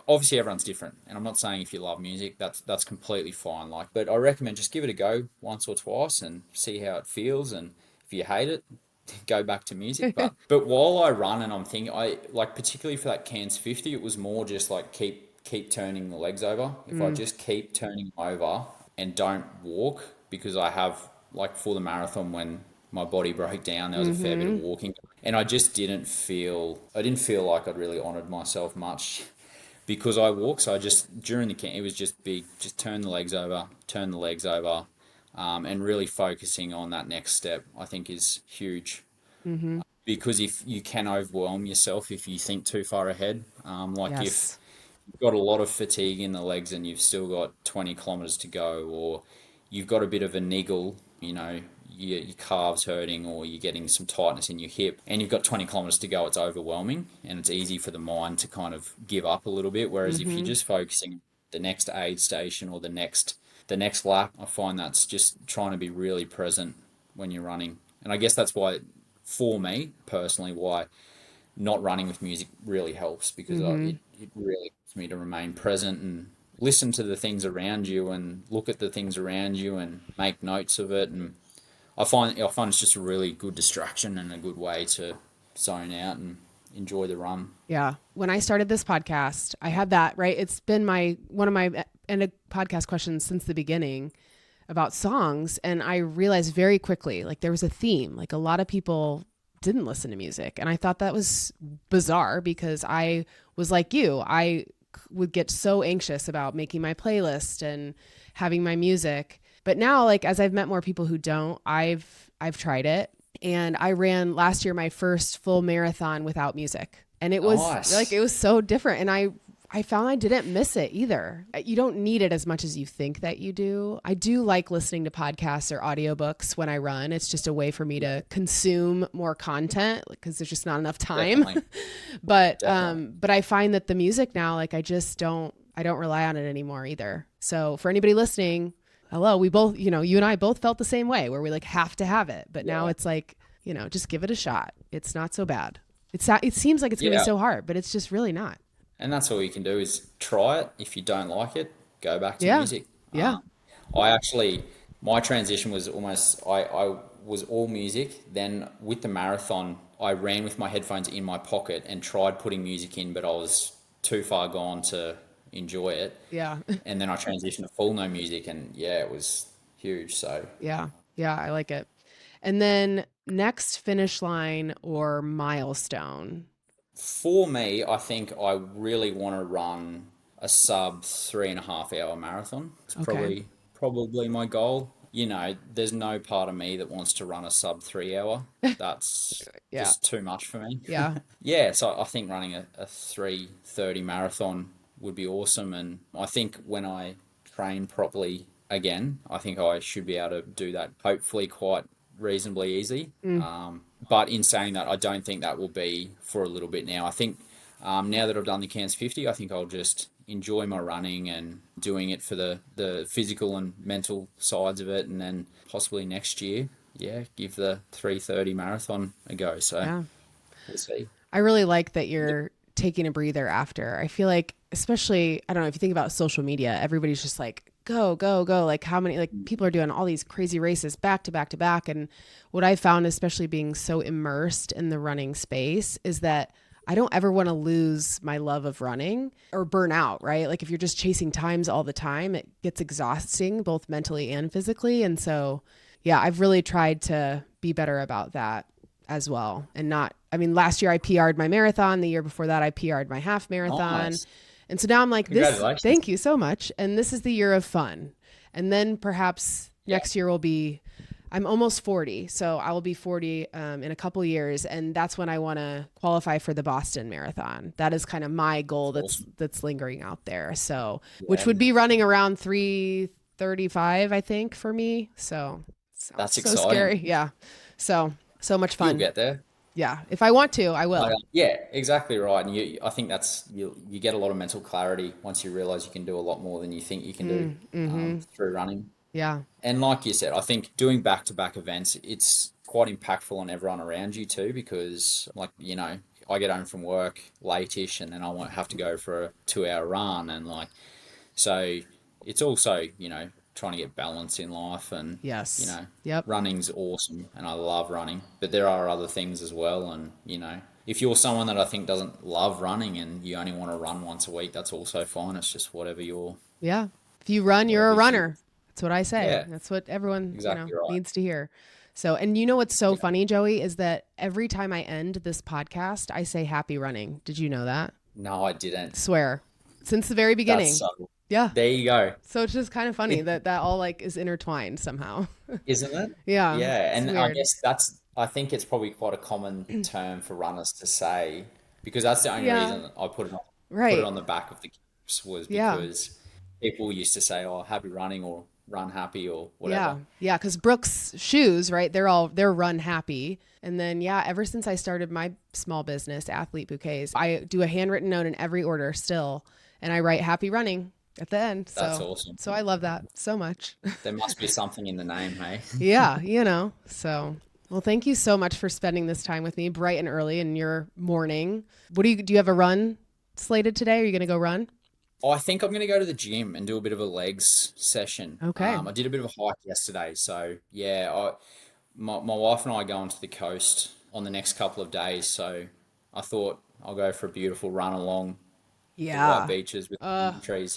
obviously everyone's different, and I'm not saying if you love music, that's completely fine. Like, but I recommend just give it a go once or twice and see how it feels. And if you hate it, go back to music. But while I run, and I'm thinking, I like, particularly for that Cairnes 50, it was more just like keep turning the legs over. If I just keep turning over and don't walk, because I have, like, for the marathon, when my body broke down, there was a fair bit of walking, and I didn't feel like I'd really honored myself much because I walk. So I just, during the camp, it was just big, just turn the legs over, and really focusing on that next step, I think, is huge. Because if you can overwhelm yourself if you think too far ahead, like, if Yes. you've got a lot of fatigue in the legs and you've still got 20 kilometers to go, or you've got a bit of a niggle, your calves hurting, or you're getting some tightness in your hip, and you've got 20 kilometers to go, it's overwhelming, and it's easy for the mind to kind of give up a little bit. Whereas if you're just focusing on the next aid station or the next lap, I find that's just trying to be really present when you're running. And I guess that's why, for me personally, why not running with music really helps, because it really helps me to remain present and listen to the things around you and look at the things around you and make notes of it. And I find it's just a really good distraction and a good way to zone out and enjoy the run. Yeah. When I started this podcast, I had that, right? It's been one of my end of podcast questions since the beginning about songs. And I realized very quickly, like, there was a theme. Like, a lot of people didn't listen to music. And I thought that was bizarre, because I was like you. I would get so anxious about making my playlist and having my music. But now, like, as I've met more people who don't, I've tried it. And I ran last year my first full marathon without music. And it was Nice. like, it was so different. And I found I didn't miss it either. You don't need it as much as you think that you do. I do like listening to podcasts or audiobooks when I run. It's just a way for me to consume more content because there's just not enough time. But I find that the music now, like I don't rely on it anymore either. So for anybody listening, hello, we both, you and I both felt the same way where we like have to have it. But now it's like, just give it a shot. It's not so bad. It seems like it's going to be so hard, but it's just really not. And that's all you can do is try it. If you don't like it, go back to music. Yeah. My transition was almost, I was all music. Then with the marathon, I ran with my headphones in my pocket and tried putting music in, but I was too far gone to enjoy it. Yeah. And then I transitioned to full no music, and it was huge. So yeah, I like it. And then next finish line or milestone. For me, I think I really want to run a sub 3.5 hour marathon. It's probably my goal. There's no part of me that wants to run a sub 3 hour. That's just too much for me. Yeah. So I think running a 3:30 marathon would be awesome. And I think when I train properly again, I think I should be able to do that hopefully quite reasonably easy. But in saying that, I don't think that will be for a little bit now. I think now that I've done the Cairnes 50, I think I'll just enjoy my running and doing it for the physical and mental sides of it. And then possibly next year, give the 3:30 marathon a go. So we'll see. I really like that you're taking a breather after. I feel like, especially, I don't know, if you think about social media, everybody's just like, go, go, go. Like how many, like people are doing all these crazy races back to back to back. And what I found, especially being so immersed in the running space, is that I don't ever want to lose my love of running or burn out, right? Like if you're just chasing times all the time, it gets exhausting both mentally and physically. And so, I've really tried to be better about that as well. And last year I PR'd my marathon. The year before that I PR'd my half marathon. Nice. And so now I'm like, thank you so much. And this is the year of fun. And then perhaps next year will be, I'm almost 40. So I will be 40 in a couple years. And that's when I want to qualify for the Boston Marathon. That is kind of my goal that's lingering out there. So, which would be running around 3:35, I think, for me. So that's so exciting. Scary. Yeah. So much fun. You'll get there. Yeah, if I want to, I will. Exactly right. And I think that's you get a lot of mental clarity once you realize you can do a lot more than you think you can do through running. Yeah. And like you said, I think doing back-to-back events, it's quite impactful on everyone around you too, because I get home from work late-ish and then I won't have to go for a 2-hour run. And so it's also, trying to get balance in life, and running's awesome and I love running, but there are other things as well. And if you're someone that I think doesn't love running and you only want to run once a week, that's also fine. It's just whatever you're if you run, you're a runner. That's what I say. That's what everyone right. needs to hear. So, and what's so funny, Joey, is that every time I end this podcast I say happy running. Did you know that? No, I didn't. Swear, since the very beginning. That's subtle. Yeah. There you go. So it's just kind of funny that all is intertwined somehow. Isn't it? Yeah. Yeah. And I guess I think it's probably quite a common term for runners to say, because that's the only reason I put it on the back of the caps was because people used to say, oh, happy running or run happy or whatever. Yeah. Because Brooks shoes, right? They're run happy. And then, ever since I started my small business, Athlete Bouquets, I do a handwritten note in every order still. And I write happy running at the end. That's awesome. So I love that so much. There must be something in the name, hey? Yeah, so, well, thank you so much for spending this time with me bright and early in your morning. Do you have a run slated today? Are you going to go run? I think I'm going to go to the gym and do a bit of a legs session. Okay. I did a bit of a hike yesterday. So my wife and I are going to the coast on the next couple of days. So I thought I'll go for a beautiful run along the white beaches with trees,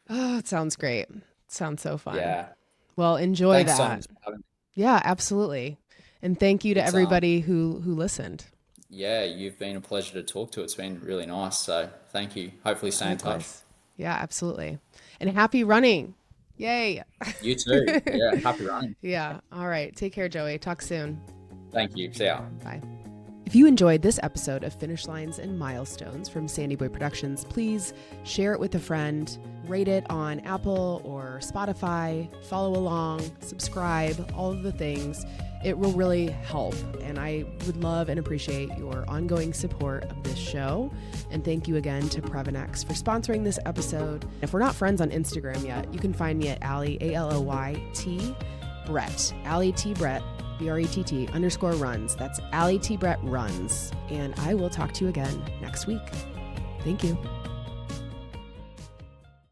Oh, it sounds great. It sounds so fun. Yeah. Well, enjoy Thanks so that. much for having me. Yeah, absolutely. And thank you to everybody who listened. Yeah, you've been a pleasure to talk to. It's been really nice. So thank you. Hopefully stay in touch. Likewise. Yeah, absolutely. And happy running. Yay. You too. Yeah, happy running. Yeah. All right. Take care, Joey. Talk soon. Thank you. See ya. Bye. If you enjoyed this episode of Finish Lines and Milestones from Sandy Boy Productions, please share it with a friend, rate it on Apple or Spotify, follow along, subscribe, all of the things. It will really help, and I would love and appreciate your ongoing support of this show. And thank you again to Previnex for sponsoring this episode. If we're not friends on Instagram yet, you can find me at Allie, ALOYT Brett, Allie T Brett, BRETT_runs. That's Allie T Brett runs. And I will talk to you again next week. Thank you.